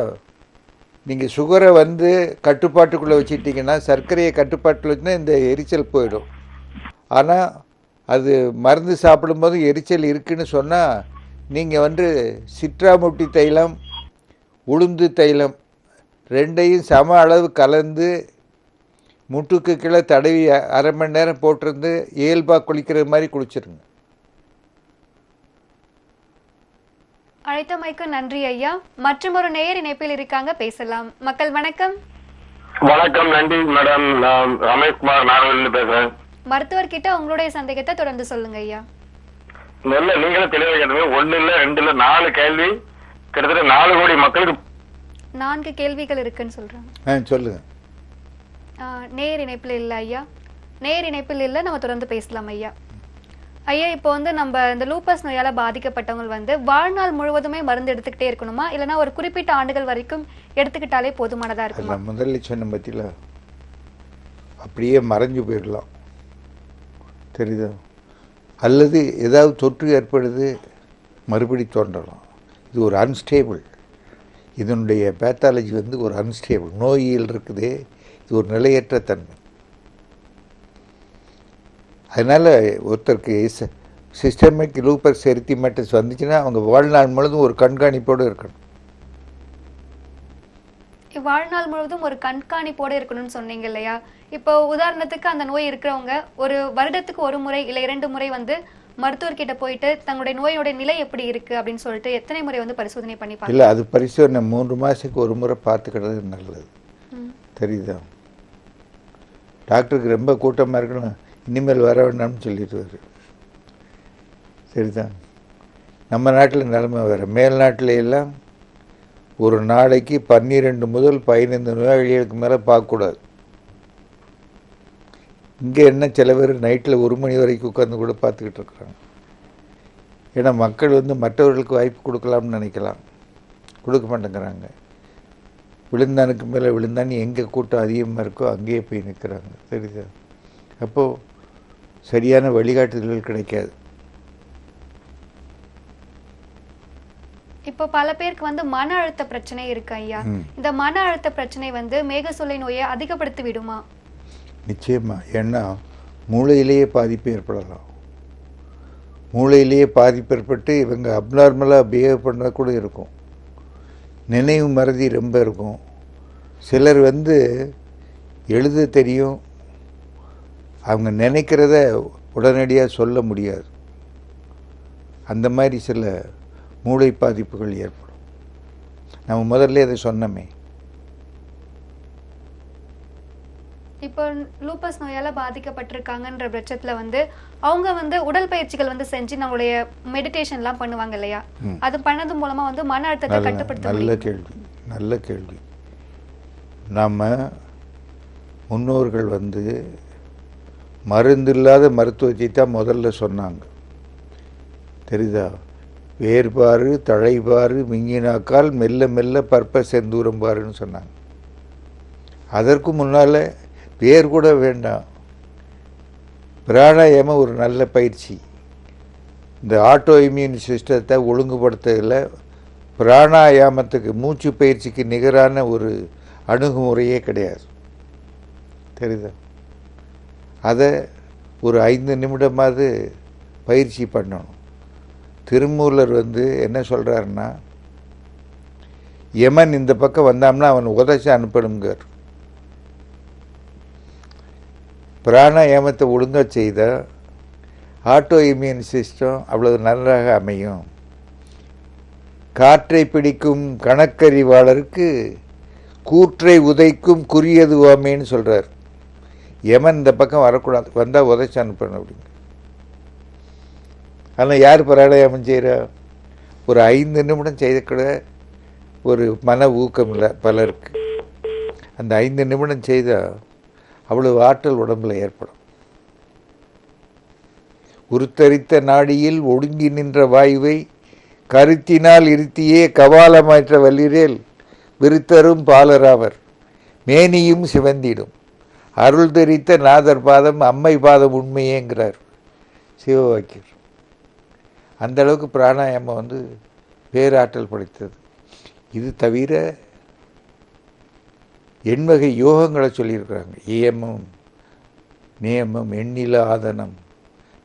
நீங்கள் சுகரை வந்து கட்டுப்பாட்டுக்குள்ளே வச்சுட்டிங்கன்னா, சர்க்கரையை கட்டுப்பாட்டில் வச்சுன்னா இந்த எரிச்சல் போயிடும். ஆனால் அது மருந்து சாப்பிடும்போது எரிச்சல் இருக்குன்னு சொன்னால் நீங்கள் வந்து சிட்ராமுட்டி தைலம், உளுந்து தைலம் ரெண்டையும் சம அளவு கலந்து முட்டுக்கு கீழே தடவி 1/2 மணி நேரம் போட்டிருந்து இயல்பாக குளிக்கிற மாதிரி குளிச்சிருங்க. அழைத்தமைக்கு நன்றி ஐயா. மற்றும் ஒரு நேயர் இணைப்பில் இருக்காங்க, பேசலாம். மக்கள் வணக்கம். வணக்கம், நன்றி மேடம். நான் ரமேஷ்குமார் நாகர்கோவிலிருந்து பேசுறேன். மருத்துவர் கிட்ட உங்களுடைய சந்தேகத்தை தொடர்ந்து சொல்லுங்க ஐயா. நல்ல நீங்களும் தெளிவாக கேட்டுங்க. 1 இல்ல 2 இல்ல 4 கேள்வி, கிட்டத்தட்ட 4 கோடி மக்களுக்கு 4 கேள்விகள் இருக்குன்னு சொல்றாங்க. சொல்லுங்க. நேர் இணைப்பில் இல்லை ஐயா. நேர் இணைப்பில் இல்லை, நம்ம தொடர்ந்து பேசலாம் ஐயா. ஐயா, இப்போ வந்து நம்ம இந்த லூப்பஸ் நோயால பாதிக்கப்பட்டவங்க வந்து வாழ்நாள் முழுவதுமே மருந்து எடுத்துக்கிட்டே இருக்கணுமா, இல்லைன்னா ஒரு குறிப்பிட்ட ஆண்டுகள் வரைக்கும் எடுத்துக்கிட்டாலே போதுமானதா இருக்குமா? முதல்ல சொன்ன பத்தியில அப்படியே மறைஞ்சு போயிடலாம், தெரியுதா? அல்லது ஏதாவது தொற்று ஏற்படுது, மறுபடி தோன்றலாம். இது ஒரு அன்ஸ்டேபிள். இதனுடைய பேத்தாலஜி வந்து ஒரு அன்ஸ்டேபிள் நோயியல் இருக்குது. இது ஒரு நிலையற்ற தன்மை. அதனால் ஒருத்தருக்கு சிஸ்டமிக் லூப்பஸ் எரித்தீமேட்டஸ் வந்துச்சுன்னா அவங்க வாழ்நாள் முழுவதும் ஒரு கண்காணிப்போடு இருக்கணும். வாழ்நாள் முழுவதும் ஒரு கண்காணிப்போடு இருக்கணும்னு சொன்னீங்க இல்லையா? இப்போ உதாரணத்துக்கு அந்த நோய் இருக்கிறவங்க ஒரு வருடத்துக்கு 1 முறை இல்லை 2 முறை வந்து மருத்துவர்கிட்ட போயிட்டு தங்களுடைய நோயோட நிலை எப்படி இருக்கு அப்படின்னு சொல்லிட்டு எத்தனை முறை வந்து பரிசோதனை பண்ணி பார்க்கலாம்? இல்லை, அது பரிசோதனை 3 மாதத்துக்கு 1 முறை பார்த்துக்கிறது நல்லது. தெரியுதா? டாக்டருக்கு ரொம்ப கூட்டமாக இருக்கணும், இனிமேல் வர வேண்டாம்னு சொல்லிடுவார். சரிதான்? நம்ம நாட்டில் நிலைமை வேறு. மேல் நாட்டில் எல்லாம் ஒரு நாளைக்கு 12 முதல் 15 நோயாளிகளுக்கு மேலே பார்க்கக்கூடாது. இங்கே என்ன சில பேர் நைட்டில் 1 மணி வரைக்கும் உட்காந்து கூட பார்த்துக்கிட்டு இருக்கிறாங்க. ஏன்னா மக்கள் வந்து மற்றவர்களுக்கு வாய்ப்பு கொடுக்கலாம்னு நினைக்கலாம், கொடுக்க மாட்டேங்கிறாங்க. விழுந்தானுக்கு மேலே விழுந்தான் எங்கே கூட்டம் அதிகமாக இருக்கோ அங்கேயே போய் நிற்கிறாங்க. தெரியுதா? அப்போது சரியான வழிகாட்டுதல்கள் கிடைக்காது. இப்போ பல பேருக்கு வந்து மன அழுத்த பிரச்சனை இருக்கு ஐயா. இந்த மன அழுத்த பிரச்சனை வந்து மேகசொல்லை நோயை அதிகப்படுத்தி விடுமா? நிச்சயமா. ஏன்னா மூளையிலேயே பாதிப்பு ஏற்படலாம். மூளையிலேயே பாதிப்பு ஏற்பட்டு இவங்க அப்நார்மலாக பிஹேவ் பண்ண கூட இருக்கும். நினைவு மறதி ரொம்ப இருக்கும். சிலர் வந்து எழுத தெரியும், அவங்க நினைக்கிறத உடனடியாக சொல்ல முடியாது. அந்த மாதிரி சில மூளை பாதிப்புகள் ஏற்படும். நம்ம முதல்ல அதை சொன்னோமே. இப்போ லூப்பஸ் நோயால பாதிக்கப்பட்டிருக்காங்கன்ற பட்சத்துல வந்து அவங்க வந்து உடல் பயிற்சிகள் வந்து செஞ்சு நம்மளுடைய மெடிடேஷன் எல்லாம் பண்ணுவாங்க இல்லையா? அது பண்ணது மூலமா வந்து மன அழுத்தத்தை கட்டுப்படுத்த முடியும். நல்ல கேள்வி. நம்ம முன்னோர்கள் வந்து மருந்தில்லாத மருத்துவத்தை தான் முதல்ல சொன்னாங்க. தெரியுதா? வேர்பாறு தழைபாறு மிங்கினாக்கால் மெல்ல மெல்ல பற்ப செந்தூரம் பாருன்னு சொன்னாங்க. அதற்கு முன்னால் பேர் கூட வேண்டாம், பிராணாயாமம் ஒரு நல்ல பயிற்சி. இந்த ஆட்டோ இம்யூன் சிஸ்டத்தை ஒழுங்குபடுத்துறதுல பிராணாயாமத்துக்கு மூச்சு பயிற்சிக்கு நிகரான ஒரு அணுகுமுறையே கிடையாது. தெரியுதா? அதை ஒரு 5 நிமிடமாவது பயிற்சி பண்ணணும். திருமூலர் வந்து என்ன சொல்கிறாருன்னா, யமன் இந்த பக்கம் வந்தாம்னா அவன் உதச்சி அனுப்பணுங்கார். பிராணாயாமத்தை ஒழுங்காக செய்தால் ஆட்டோ இம்யூன் சிஸ்டம் அவ்வளவு நன்றாக அமையும். காற்றை பிடிக்கும் கணக்கறிவாளருக்கு கூற்றை உதைக்கும் குறியது ஓமேன்னு சொல்கிறார். யமன் இந்த பக்கம் வரக்கூடாது, வந்தால் உதைச்சு அனுப்பணும் அப்படிங்க. ஆனால் யார் பிராணாயாமம் செய்கிறா? ஒரு 5 நிமிடம் செய்யக்கூட ஒரு மன ஊக்கம் இல்லை பலருக்கு. அந்த 5 நிமிடம் செய்தால் அவ்வளவு ஆற்றல் உடம்புல ஏற்படும். உருத்தரித்த நாடியில் ஒடுங்கி நின்ற வாயுவை கருத்தினால் இருத்தியே கபாலமாற்ற வல்லிரேல் விருத்தரும் பாலராவர் மேனியும் சிவந்திடும் அருள் தெரித்த நாதர் பாதம் அம்மை பாதம் உண்மையேங்கிறார் சிவவாக்கியர். அந்த அளவுக்கு பிராணாயாமம் பேராற்றல் படைத்தது. இது தவிர எண்வகை யோகங்களை சொல்லியிருக்கிறாங்க. ஏமம், நியமம், எண்ணில ஆதனம்,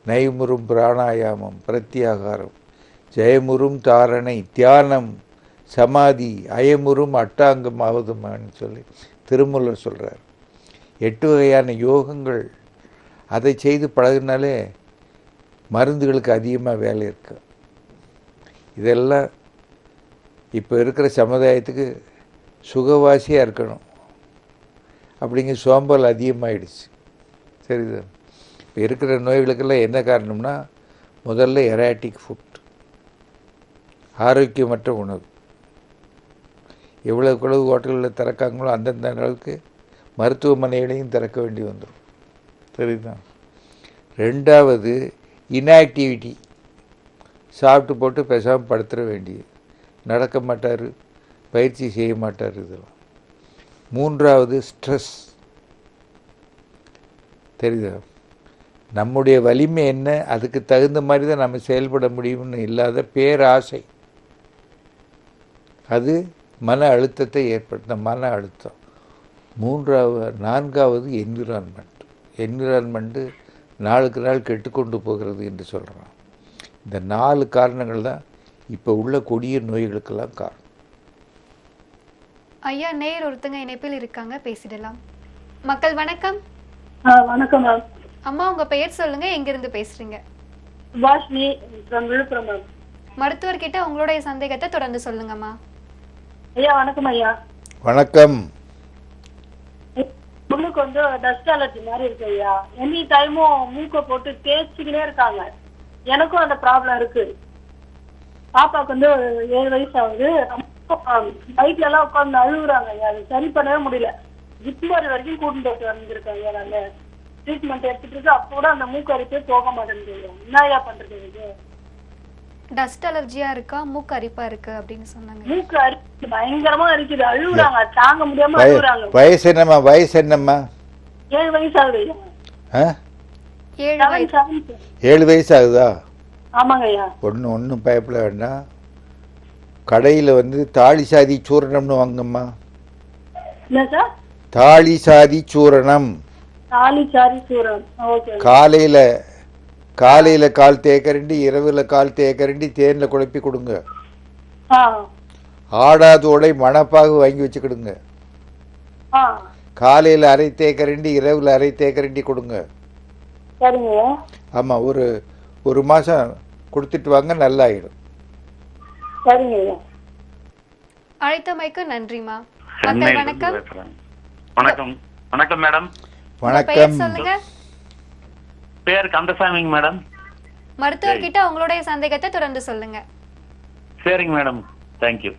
நைமுறும் பிராணாயாமம், பிரத்யாகாரம், ஜெயமுறும் தாரணை, தியானம், சமாதி, அயமுறும் அட்டாங்கம் ஆவதுமான்னு சொல்லி திருமூலர் சொல்கிறார். 8 வகையான யோகங்கள். அதை செய்து பழகினாலே மருந்துகளுக்கு அதிகமாக வேலை இருக்கு. இதெல்லாம் இப்போ இருக்கிற சமுதாயத்துக்கு சுகவாசியாக இருக்கணும் அப்படிங்கிற சோம்பல் அதிகமாகிடுச்சு. சரிதான். இப்போ இருக்கிற நோய்களுக்கெல்லாம் என்ன காரணம்னா, முதல்ல எராட்டிக் ஃபுட், ஆரோக்கியமற்ற உணவு. எவ்வளவு ஹோட்டல்களில் திறக்காங்களோ அந்தந்த அளவுக்கு மருத்துவமனைகளையும் திறக்க வேண்டி வந்துடும். சரிதான். 2வது இன்ஆக்டிவிட்டி, சாப்பிட்டு போட்டு பேசாமல் படுத்துட வேண்டியது, நடக்க மாட்டார், பயிற்சி செய்ய மாட்டார். இதெல்லாம். 3வது ஸ்ட்ரெஸ். தெரியுதா? நம்முடைய வலிமை என்ன, அதுக்கு தகுந்த மாதிரி தான் நம்ம செயல்பட முடியும்னு இல்லாத பேராசை, அது மன அழுத்தத்தை ஏற்படுத்தும். மன அழுத்தம். 4வது என்விரான்மெண்ட்டு நாளுக்கு நாள் கெட்டுக்கொண்டு போகிறது என்று சொல்கிறான். இந்த 4 காரணங்கள் தான் இப்போ உள்ள கொடிய நோய்களுக்கெல்லாம் காரணம். ஐயா, நேர் ஒருத்தங்க இணைப்பில் இருக்காங்க, பேசிடலாம். மக்கள் வணக்கம். வணக்கம் மேம். அம்மா, உங்க பெயர் சொல்லுங்க, எங்கிருந்து பேசுறீங்க? Subhashini from Villupuram ma'am. மருத்துவர்கிட்ட உங்களுடைய சந்தேகத்தை தொடர்ந்து சொல்லுங்கம்மா. ஐயா வணக்கம். ஐயா வணக்கம். பொண்ணுக்கு டஸ்ட் அலர்ஜி மாதிரி இருக்கு ஐயா. எனி டைமும் மூக்க போட்டு தேய்ச்சிக்கிட்டே இருக்காங்க. எனக்கும் அந்த ப்ராப்ளம் இருக்கு. பாப்பாவுக்கு ஒரு 7 வயசு ஆகுது. பைக்ல எல்லாம் உட்காந்து அழுகுறாங்க ஐயா. அது சரி பண்ணவே முடியல. ஜிப்மர் வரைக்கும் கூட்டிட்டு போட்டு வந்துருக்காங்க. நாங்க ட்ரீட்மெண்ட் எடுத்துட்டு இருக்கு. அப்போ கூட அந்த மூக்கு அரிப்பே போக மாட்டேங்குது. என்ன ஐயா பண்றது? இது டஸ்ட் அலர்ஜியா இருக்கா, மூக்கு அரிப்பா இருக்கு அப்படின்னு சொன்னாங்க. மூக்கு அரிப்பு பயங்கரமா இருக்குது. அழுகுறாங்க, தாங்க முடியாம அழுகுறாங்க. வயசு என்னம்மா? 7 வயசு ஆகுது ஐயா. 7 வயசு ஆகுதா? ஆமாங்க ஐயா. ஒன்றும் பயப்பட வேண்டாம். கடையில் தாலி சாதி சூரணம்னு வாங்கம்மா. என்ன சார்? தாலி சாதி சூரணம். காலையில கால் தேக்கரண்டி, இரவுல கால் தேக்கரண்டி தேன்ல குழப்பி கொடுங்க. ஆடாதோடை மணப்பாகு வாங்கி வச்சுக்கிடுங்க. காலையில அரை தேக்கரண்டி, இரவுல அரை தேக்கரண்டி கொடுங்க. ஆமா, ஒரு மாசம் கொடுத்துட்டு வாங்க, நல்லாயிடும். அழைத்தமைக்கு நன்றிமா. மக்கள் வணக்கம். வணக்கம். வணக்கம் மேடம். வணக்கம். சொல்லுங்க. பேர் கந்தசாமிங்க மேடம். மருத்துவர்கிட்ட உங்களுடைய சந்தேகத்தை தொடர்ந்து சொல்லுங்க. சரிங்க மேடம், தேங்க்யூ.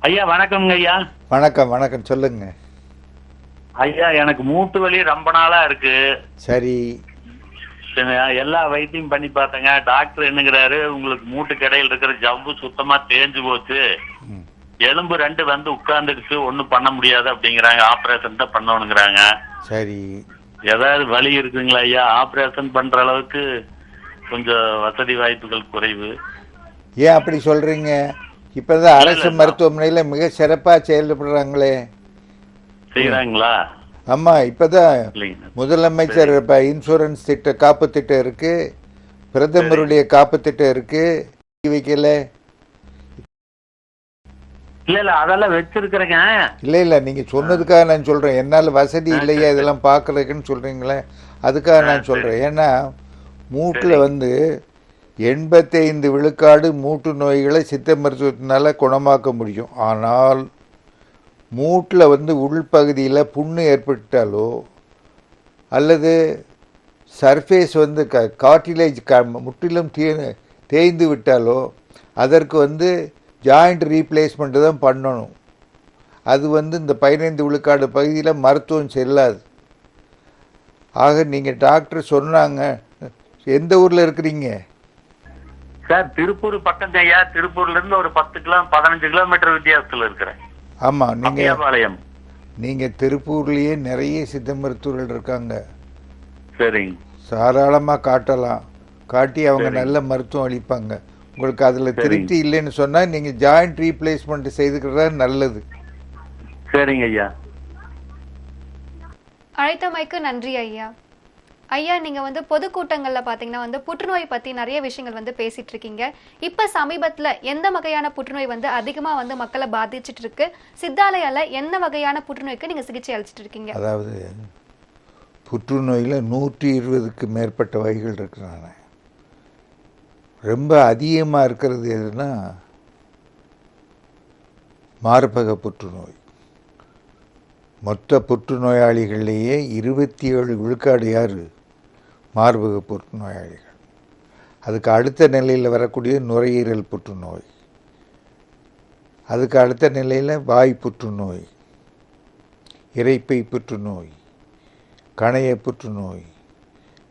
ஐயா வணக்கம்ங்க ஐயா. வணக்கம். வணக்கம், சொல்லுங்க ஐயா. எனக்கு மூட்டு வலி ரொம்ப நாளா இருக்கு. சரி. எல்லா வைத்தியம் பண்ணி பார்த்தேங்க. டாக்டர் என்னங்கிறாரு, உங்களுக்கு மூட்டு கடையில் இருக்கிற ஜவ்வு சுத்தமா தேஞ்சு போச்சு, எலும்பு 2 உட்கார்ந்துடுச்சு, ஒண்ணும் பண்ண முடியாது அப்படிங்கிறாங்க. ஆபரேஷன் தான் பண்ணணுங்கிறாங்க. சரி. ஏதாவது வலி இருக்குங்களா ஐயா? ஆபரேஷன் பண்ற அளவுக்கு கொஞ்சம் வசதி வாய்ப்புகள் குறைவு. ஏன் அப்படி சொல்றீங்க? இப்பதான் அரசு மருத்துவமனையில மிக சிறப்பா செயல்படுறாங்களே. செய்யறாங்களா? ஆமா, இப்பதான் முதலமைச்சர் இன்சூரன்ஸ் திட்டம், காப்பு திட்டம் இருக்கு, பிரதமருடைய காப்பு திட்டம் இருக்கு. வைக்கல? இல்ல அதெல்லாம் வச்சிருக்கிறேங்க. இல்ல நீங்க சொன்னதுக்காக நான் சொல்றேன். என்னால வசதி இல்லையா இதெல்லாம் பாக்குறதுக்குன்னு சொல்றீங்களே, அதுக்காக நான் சொல்றேன். ஏன்னா மூட்டில் வந்து 85 விழுக்காடு மூட்டு நோய்களை சித்த மருத்துவத்தினால குணமாக்க முடியும். ஆனால் மூட்டில் வந்து உள்பகுதியில் புண்ணு ஏற்பட்டாலோ அல்லது சர்ஃபேஸ் வந்து கார்டிலேஜ் முற்றிலும் தேய்ந்து விட்டாலோ அதற்கு வந்து ஜாயிண்ட் ரீப்ளேஸ்மெண்ட்டு தான் பண்ணணும். அது வந்து இந்த 15 விழுக்காடு பகுதியில் மருத்துவம் செல்லாது. ஆக நீங்கள் டாக்டர் சொன்னாங்க. எந்த ஊரில் இருக்கிறீங்க? சார் திருப்பூர் பக்கம் ஐயா. திருப்பூர்ல இருந்து ஒரு 15 கிலோமீட்டர் வித்தியாசத்துல இருக்கிறேன். ஆமாம், நீங்கள் திருப்பூர்லேயே நிறைய சித்த மருத்துவர்கள் இருக்காங்க. சரிங்க. தாராளமாக காட்டலாம். காட்டி அவங்க நல்ல மருத்துவம் அளிப்பாங்க. உங்களுக்கு அதில் திருப்தி இல்லைன்னு சொன்னால் நீங்கள் ஜாயிண்ட் ரீப்ளேஸ்மெண்ட் செய்துக்கிறதா நல்லது. சரிங்க ஐயா. அழைத்தமைக்கு நன்றி ஐயா. ஐயா, நீங்க வந்து பொதுக்கூட்டங்கள்ல பாத்தீங்கன்னா வந்து புற்றுநோய் பத்தி நிறைய விஷயங்கள் வந்து பேசிட்டு இருக்கீங்க. இப்ப சமீபத்துல எந்த வகையான புற்றுநோய் வந்து அதிகமா வந்து மக்களை பாதிச்சுட்டு இருக்கு? சித்தாலயால என்ன வகையான புற்றுநோய்க்கு நீங்க சிகிச்சை அளிச்சிட்டு இருக்கீங்க? அதாவது புற்றுநோயில் 120க்கு மேற்பட்ட வகைகள் இருக்கிறாங்க. ரொம்ப அதிகமாக இருக்கிறது எதுனா மார்பக புற்றுநோய். மொத்த புற்றுநோயாளிகள்லேயே 27 விழுக்காடு யார்? மார்பக புற்றுநோயாளிகள். அதுக்கு அடுத்த நிலையில் வரக்கூடிய நுரையீரல் புற்றுநோய், அதுக்கு அடுத்த நிலையில் வாய் புற்றுநோய், இரைப்பை புற்றுநோய், கணைய புற்றுநோய்,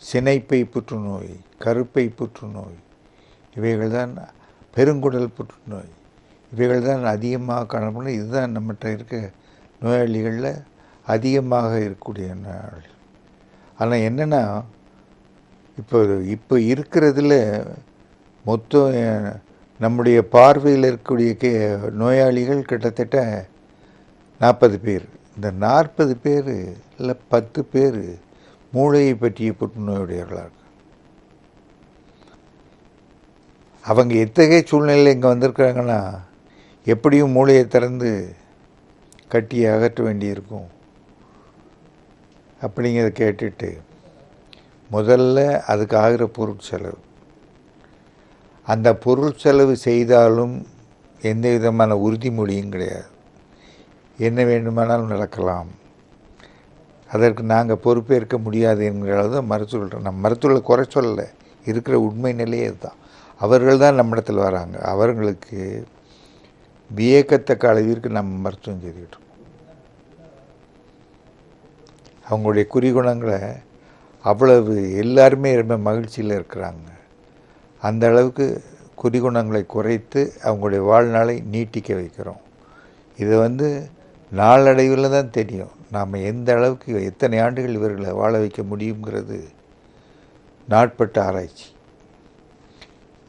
சினைப்பை புற்றுநோய், கருப்பை புற்றுநோய், இவைகள் தான் பெருங்குடல் புற்றுநோய். இவைகள் தான் அதிகமாக காணப்படும். இதுதான் நம்மகிட்ட இருக்க நோயாளிகளில் அதிகமாக இருக்கக்கூடிய நோயாளி. ஆனால் என்னென்னா இப்போ இருக்கிறதுல மொத்தம் நம்முடைய பார்வையில் இருக்கக்கூடிய நோயாளிகள் கிட்டத்தட்ட 40 பேர். இந்த 40 பேர் இல்லை 10 பேர் மூளையை பற்றிய புற்றுநோயுடையவர்களாக இருக்கு. அவங்க எத்தகைய சூழ்நிலையில் இங்கே வந்திருக்கிறாங்கன்னா எப்படியும் மூளையை திறந்து கட்டியை அகற்ற வேண்டியிருக்கும். அப்படிங்கிறத கேட்டுட்டு முதல்ல அதுக்கு ஆகிற பொருட்செலவு, அந்த பொருட்செலவு செய்தாலும் எந்த விதமான உறுதிமொழியும் கிடையாது. என்ன வேண்டுமானாலும் நடக்கலாம், அதற்கு நாங்கள் பொறுப்பேற்க முடியாது என்கிற அளவு தான் மருத்துவர்கள். நம்ம மருத்துவர்களை குறை சொல்லலை, இருக்கிற உண்மை நிலையே இதுதான். அவர்கள் தான் நம்மிடத்தில் வராங்க. அவர்களுக்கு வியக்கத்தக்க அளவிற்கு நம்ம மருத்துவம் செய்துக்கிட்டு இருக்கோம். அவங்களுடைய குறிகுணங்களை அவ்வளவு எல்லாருமே ரொம்ப மகிழ்ச்சியில் இருக்கிறாங்க. அந்த அளவுக்கு குறிகுணங்களை குறைத்து அவங்களுடைய வாழ்நாளை நீட்டிக்க வைக்கிறோம். இதை வந்து நாளடைவில் தான் தெரியும் நாம் எந்த அளவுக்கு எத்தனை ஆண்டுகள் இவர்களை வாழ வைக்க முடியுங்கிறது நாட்பட்ட ஆராய்ச்சி.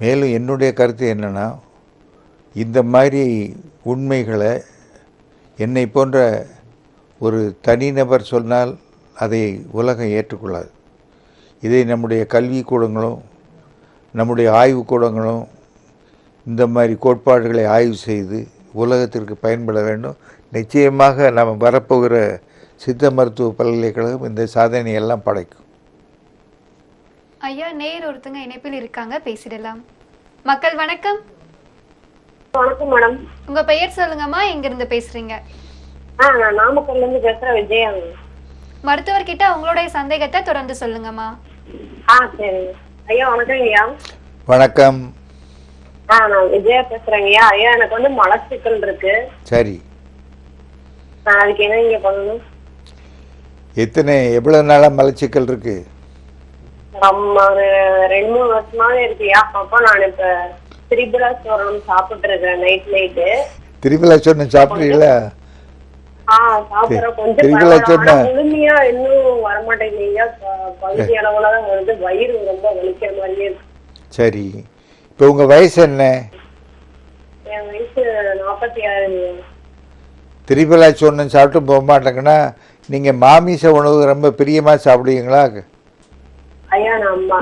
மேலும் என்னுடைய கருத்து என்னென்னா, இந்த மாதிரி உண்மைகளை என்னை போன்ற ஒரு தனிநபர் சொன்னால் அதை உலகம் ஏற்றுக்கொள்ளாது. இதை நம்முடைய கல்விக்கூடங்களும் நம்முடைய ஆய்வுக்கூடங்களும் இந்த மாதிரி கோட்பாடுகளை ஆய்வு செய்து உலகத்திற்கு பயன்பட வேண்டும். நிச்சயமாக நம்ம வரப்போகிற சித்த மருத்துவ பல்கலைக்கழகம் இந்த சாதனையெல்லாம் படைக்கும். ஐயா, நேர் ஒருத்தங்க இணைப்பில் இருக்காங்க, பேசிடலாம். மக்கள் வணக்கம். வணக்கம் மேடம். உங்க பெயர் சொல்லுங்கம்மா, எங்க இருந்து பேசுறீங்க? நான் நாமக்கல்ல இருந்து பேசுறேன், விஜயா. மருத்துவர்கிட்ட உங்களுடைய சந்தேகத்தை தொடர்ந்து சொல்லுங்கம்மா. சரி ஐயா. வணக்கம் ஐயா. வணக்கம். நான் விஜயா பேசுறேங்க ஐயா. ஐயா, எனக்கு வந்து மலச்சிக்கல் இருக்கு. சரி, அதுக்கு என்ன நீங்க பண்ணணும்? எவ்வளவு நாளா மலச்சிக்கல் இருக்கு? ஒரு 2-3 வருஷமாவே இருக்குயா. அப்ப நான் இப்ப திரிபுலாசோரம் சாப்பிட்டு இருக்கேன் நைட்டு. திரிபுலாசோரம் சாப்பிடுறீங்களா? சாப்பிடுறேன். கொஞ்சம் முழுமையா இன்னும் வரமாட்டேங்குது. பகுதி அளவுலதான் வருது. வயிறு ரொம்ப வலிக்கிற மாதிரியே இருக்கு. சரி, இப்ப உங்க வயசு என்ன? என் வயசு 46. திரிபுலாசோரம் சாப்பிட்டு போக மாட்டேங்கன்னா நீங்க மாமிச உணவு ரொம்ப பிரியமா சாப்பிடுவீங்களா? ஐயா, நம்ம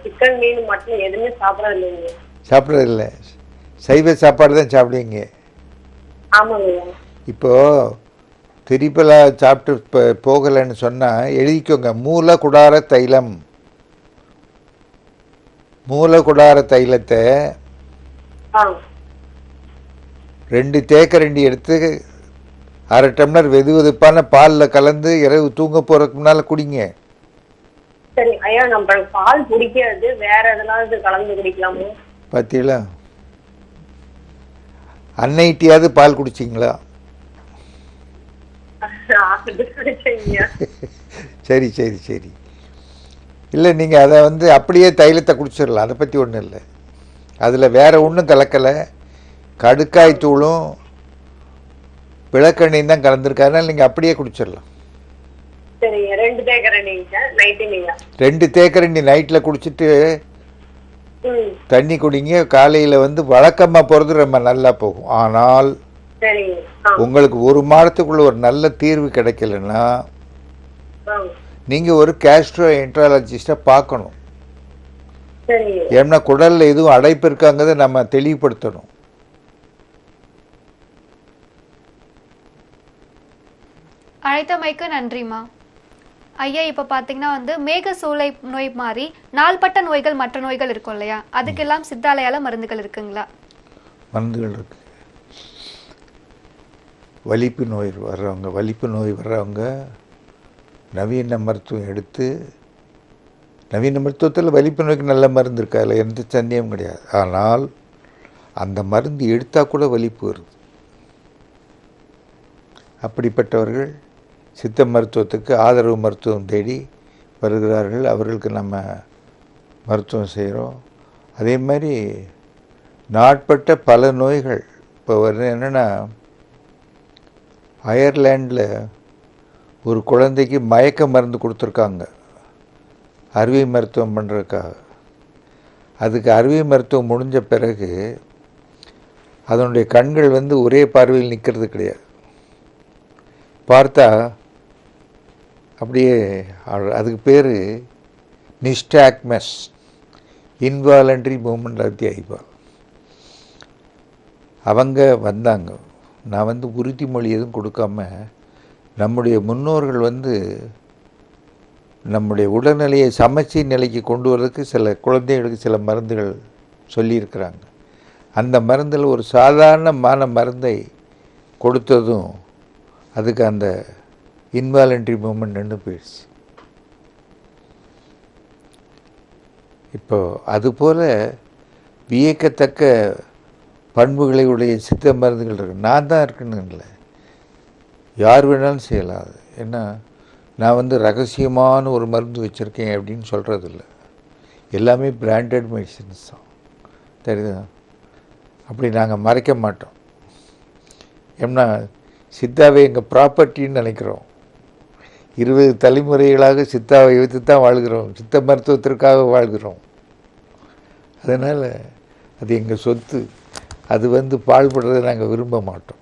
சிக்கன், மீன், மட்டன் எதுவுமே சாப்பிடறது இல்லைங்க. சாப்பிட்றது இல்லை, சைவ சாப்பாடு தான் சாப்பிடுவீங்க. ஆமாங்க. இப்போ திரிபலா சாப்பிட்டு போகலைன்னு சொன்னால் எழுதிக்கோங்க, மூல குடார தைலம். மூலகுடார தைலத்தை 2 தேக்கரண்டி எடுத்து 1/2 டம்ளர் வெது வெதுப்பான பாலில் கலந்து இரவு தூங்க போறதுக்கு முன்னால குடிங்க. சரி ஐயா, நம்ம பால் குடிக்காது, வேற எதனாவது கலந்து குடிக்கலாமோ? பார்த்தீங்களா, அன்னைட்டியாவது பால் குடிச்சிங்களா? சரி சரி சரி. இல்லை, நீங்கள் அதை அப்படியே தைலத்தை குடிச்சிடலாம், அதை பற்றி ஒன்றும் இல்லை. அதில் வேற ஒன்றும் கலக்கலை, கடுக்காய் தூளும் விளக்கெண்ணையும் தான் கலந்துருக்காருனால நீங்கள் அப்படியே குடிச்சிடலாம். 2 தேக்கரண்டி நைட்டில் குடிச்சிட்டு தண்ணி குடிங்க. காலையில் வழக்கமாக போகிறது ரொம்ப நல்லா போகும். ஆனால் உங்களுக்கு 1 மாதத்துக்குள்ள ஒரு நல்ல தீர்வு கிடைக்கலன்னா நீங்கள் ஒரு கேஸ்ட்ரோ என்ட்ராலஜிஸ்டை பார்க்கணும். ஏன்னா குடலில் எதுவும் அடைப்பு இருக்காங்கிறத நம்ம தெளிவுபடுத்தணும். அழைத்தமைக்கு நன்றிம்மா. ஐயா, இப்போ பார்த்தீங்கன்னா மேக சூளை நோய் மாதிரி நாள்பட்ட நோய்கள், மற்ற நோய்கள் இருக்கும் இல்லையா, அதுக்கெல்லாம் சித்தாலயால மருந்துகள் இருக்குங்களா? மருந்துகள் இருக்கு. வலிப்பு நோய் வர்றவங்க நவீன மருத்துவம் எடுத்து, நவீன மருத்துவத்தில் வலிப்பு நோய்க்கு நல்ல மருந்து இருக்கா, அதில் எந்த சந்தேகமும் கிடையாது. ஆனால் அந்த மருந்து எடுத்தால் கூட வலிப்பு வருது. அப்படிப்பட்டவர்கள் சித்த மருத்துவத்துக்கு ஆதரவு மருத்துவம் தேடி வருகிறார்கள். அவர்களுக்கு நம்ம மருத்துவம் செய்கிறோம். அதே மாதிரி நாட்பட்ட பல நோய்கள் இப்போ என்னென்னா, அயர்லாண்டில் ஒரு குழந்தைக்கு மயக்க மருந்து கொடுத்துருக்காங்க அறுவை மருத்துவம் பண்ணுறதுக்காக. அதுக்கு அறுவை மருத்துவம் முடிஞ்ச பிறகு அதனுடைய கண்கள் ஒரே பார்வையில் நிற்கிறது கிடையாது. பார்த்தா அப்படியே, அதுக்கு பேர் nystagmus, involuntary movement of the eyeball. அவங்க வந்தாங்க. நான் உறுதிமொழி எதுவும் கொடுக்காம, நம்முடைய முன்னோர்கள் நம்முடைய உடல்நிலையை சமச்சீர் நிலைக்கு கொண்டு வரதுக்கு சில குழந்தைகளுக்கு சில மருந்துகள் சொல்லியிருக்கிறாங்க. அந்த மருந்தில் ஒரு சாதாரணமான மருந்தை கொடுத்ததும் அதுக்கு அந்த இன்வாலண்ட்ரி மூமெண்ட் நின்று போயிடுச்சு. இப்போ அதுபோல் வியக்கத்தக்க பண்புகளை உடைய சித்த மருந்துகள் இருக்கு. நான் தான் இருக்குன்னு இல்லை, யார் வேணாலும் செய்யலாம். அது ஏன்னா நான் ரகசியமான ஒரு மருந்து வச்சுருக்கேன் அப்படின்னு சொல்கிறதில்ல. எல்லாமே பிராண்டட் மெடிசன்ஸ் தான், தெரியுதா? அப்படி நாங்கள் மறைக்க மாட்டோம். ஏன்னா சித்தாவை எங்கள் ப்ராப்பர்ட்டின்னு நினைக்கிறோம். 20 தலைமுறைகளாக சித்தாவை வைத்து தான் வாழ்கிறோம், சித்த மருத்துவத்திற்காக வாழ்கிறோம். அதனால் அது எங்கள் சொத்து. அது பாழ்படுறதை நாங்கள் விரும்ப மாட்டோம்.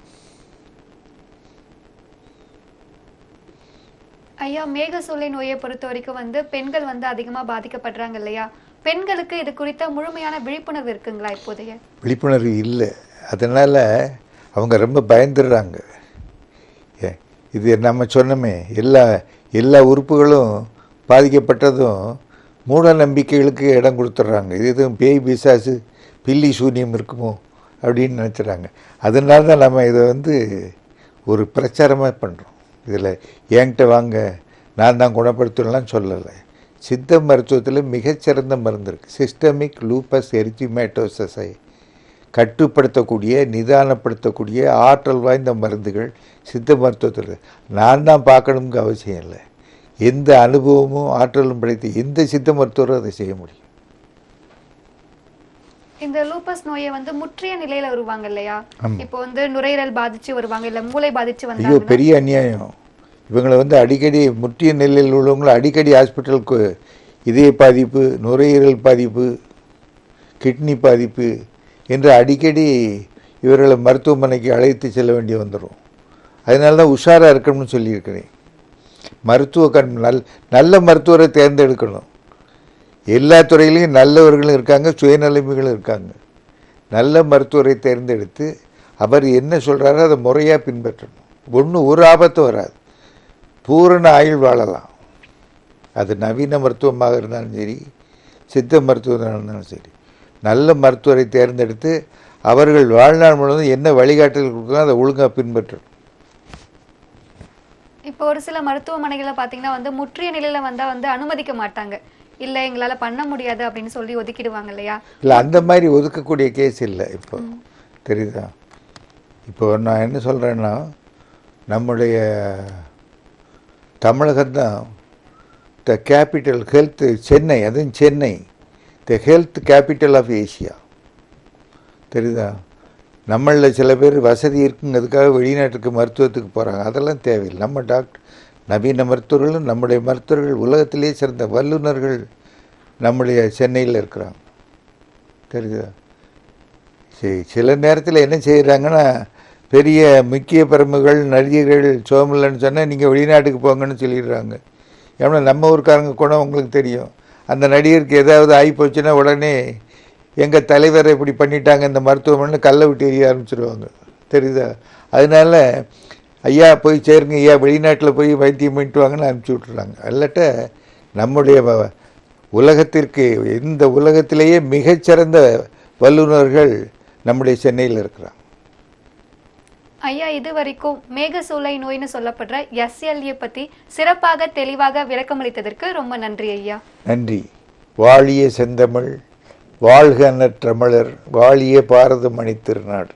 ஐயா, மேகசூளை நோயை பொறுத்த வரைக்கும் பெண்கள் அதிகமாக பாதிக்கப்படுறாங்க இல்லையா? பெண்களுக்கு இது குறித்த முழுமையான விழிப்புணர்வு இருக்குங்களா இப்போதைய? விழிப்புணர்வு இல்லை, அதனால் அவங்க ரொம்ப பயந்துடுறாங்க. இது நம்ம சொன்னோமே, எல்லா உறுப்புகளும் பாதிக்கப்பட்டதும் மூட நம்பிக்கைகளுக்கு இடம் கொடுத்துட்றாங்க. இது எதுவும் பேய் பிசாசு பில்லி சூன்யம் இருக்குமோ அப்படின்னு நினச்சிட்றாங்க. அதனால தான் நம்ம இதை ஒரு பிரச்சாரமாக பண்ணுறோம். இதில் என்கிட்ட வாங்க, நான் தான் குணப்படுத்தலாம் சொல்லலை. சித்த மருத்துவத்தில் மிகச்சிறந்த மருந்து இருக்குது. சிஸ்டமிக் லூப்பஸ் எரித்திமேட்டோசஸை கட்டுப்படுத்தக்கூடிய, நிதானப்படுத்தக்கூடிய ஆற்றல் வாய்ந்த மருந்துகள் சித்த மருத்துவத்தில். நான் தான் பார்க்கணுங்க அவசியம் இல்லை. எந்த அனுபவமும் ஆற்றலும் படைத்து எந்த சித்த மருத்துவரும் அதை செய்ய முடியும். இந்த லூப்பஸ் நோயை முற்றிய நிலையில வருவாங்க இல்லையா? இப்போ நுரையீரல் பாதிச்சு வருவாங்க, இல்ல மூளை பாதிச்சு வந்தாங்க. ஐயோ, பெரிய அநியாயம். இவங்களை அடிக்கடி முற்றிய நிலையில் உள்ளவங்களை அடிக்கடி ஹாஸ்பிட்டலுக்கு இதய பாதிப்பு, நுரையீரல் பாதிப்பு, கிட்னி பாதிப்பு என்று அடிக்கடி இவர்களை மருத்துவமனைக்கு அழைத்து செல்ல வேண்டி வந்துடும். அதனால தான் உஷாராக இருக்கணும்னு சொல்லியிருக்கிறேன். நல்ல மருத்துவரை தேர்ந்தெடுக்கணும். எல்லா துறையிலையும் நல்லவர்களும் இருக்காங்க, சுயநலமைகளும் இருக்காங்க. நல்ல மருத்துவரை தேர்ந்தெடுத்து அவர் என்ன சொல்கிறாரோ அதை முறையாக பின்பற்றணும். ஒரு ஆபத்து வராது, பூரண ஆயுள் வாழலாம். அது நவீன மருத்துவமாக இருந்தாலும் சரி, சித்த மருத்துவராக இருந்தாலும் சரி, நல்ல மருத்துவரை தேர்ந்தெடுத்து அவர்கள் வாழ்நாள் முழுவதும் என்ன வழிகாட்டுதல் கொடுக்குறோம் அதை ஒழுங்காக பின்பற்றணும். இப்போ ஒரு சில மருத்துவமனைகளை பார்த்தீங்கன்னா வந்து முற்றிய நிலையில வந்தா வந்து அனுமதிக்க மாட்டாங்க, இல்லை எங்களால் பண்ண முடியாது அப்படின்னு சொல்லி ஒதுக்கிடுவாங்க இல்லையா? இல்லை, அந்த மாதிரி ஒதுக்கக்கூடிய கேஸ் இல்லை இப்போ. தெரியுதா? இப்போ நான் என்ன சொல்கிறேன்னா, நம்முடைய தமிழகம்தான் த கேபிட்டல் ஹெல்த், சென்னை, அதுவும் Chennai the health capital of Asia. தெரியுதா? நம்மளில் சில பேர் வசதி இருக்குங்கிறதுக்காக வெளிநாட்டுக்கு மருத்துவத்துக்கு போகிறாங்க. அதெல்லாம் தேவையில்லை. நம்ம டாக்டர், நவீன மருத்துவர்களும் நம்முடைய மருத்துவர்கள், உலகத்திலே சிறந்த வல்லுநர்கள் நம்முடைய சென்னையில் இருக்கிறாங்க. தெரியுதா? சரி, சில நேரத்தில் என்ன செய்கிறாங்கன்னா, பெரிய முக்கிய பிரமுகர்கள், நடிகர்கள் சோமில்லன்னு சொன்னால் நீங்கள் வெளிநாட்டுக்கு போங்கன்னு சொல்லிடுறாங்க. ஏன்னா நம்ம ஊருக்காரங்க கூட உங்களுக்கு தெரியும், அந்த நடிகருக்கு ஏதாவது ஆகி போச்சுன்னா உடனே எங்கள் தலைவரை இப்படி பண்ணிட்டாங்க இந்த மருத்துவமனையில் கல்லை விட்டு எரிய ஆரம்பிச்சிருவாங்க. தெரியுதா? அதனால ஐயா போய் சேருங்க, ஐயா வெளிநாட்டில் போய் வைத்தியம் பண்ணிட்டு வாங்கன்னு அனுப்பிச்சி விட்ருறாங்க. அல்லட்ட நம்முடைய உலகத்திற்கு, இந்த உலகத்திலேயே மிகச்சிறந்த வல்லுநர்கள் நம்முடைய சென்னையில் இருக்கிறாங்க. ஐயா, இது வரைக்கும் மேகசூளை நோய்னு சொல்லப்படுற SLA பற்றி சிறப்பாக தெளிவாக விளக்கமளித்ததற்கு ரொம்ப நன்றி ஐயா. நன்றி. வாழிய செந்தமிழ், வாழ்க தமிழர், வாழிய பாரத மணி திருநாடு.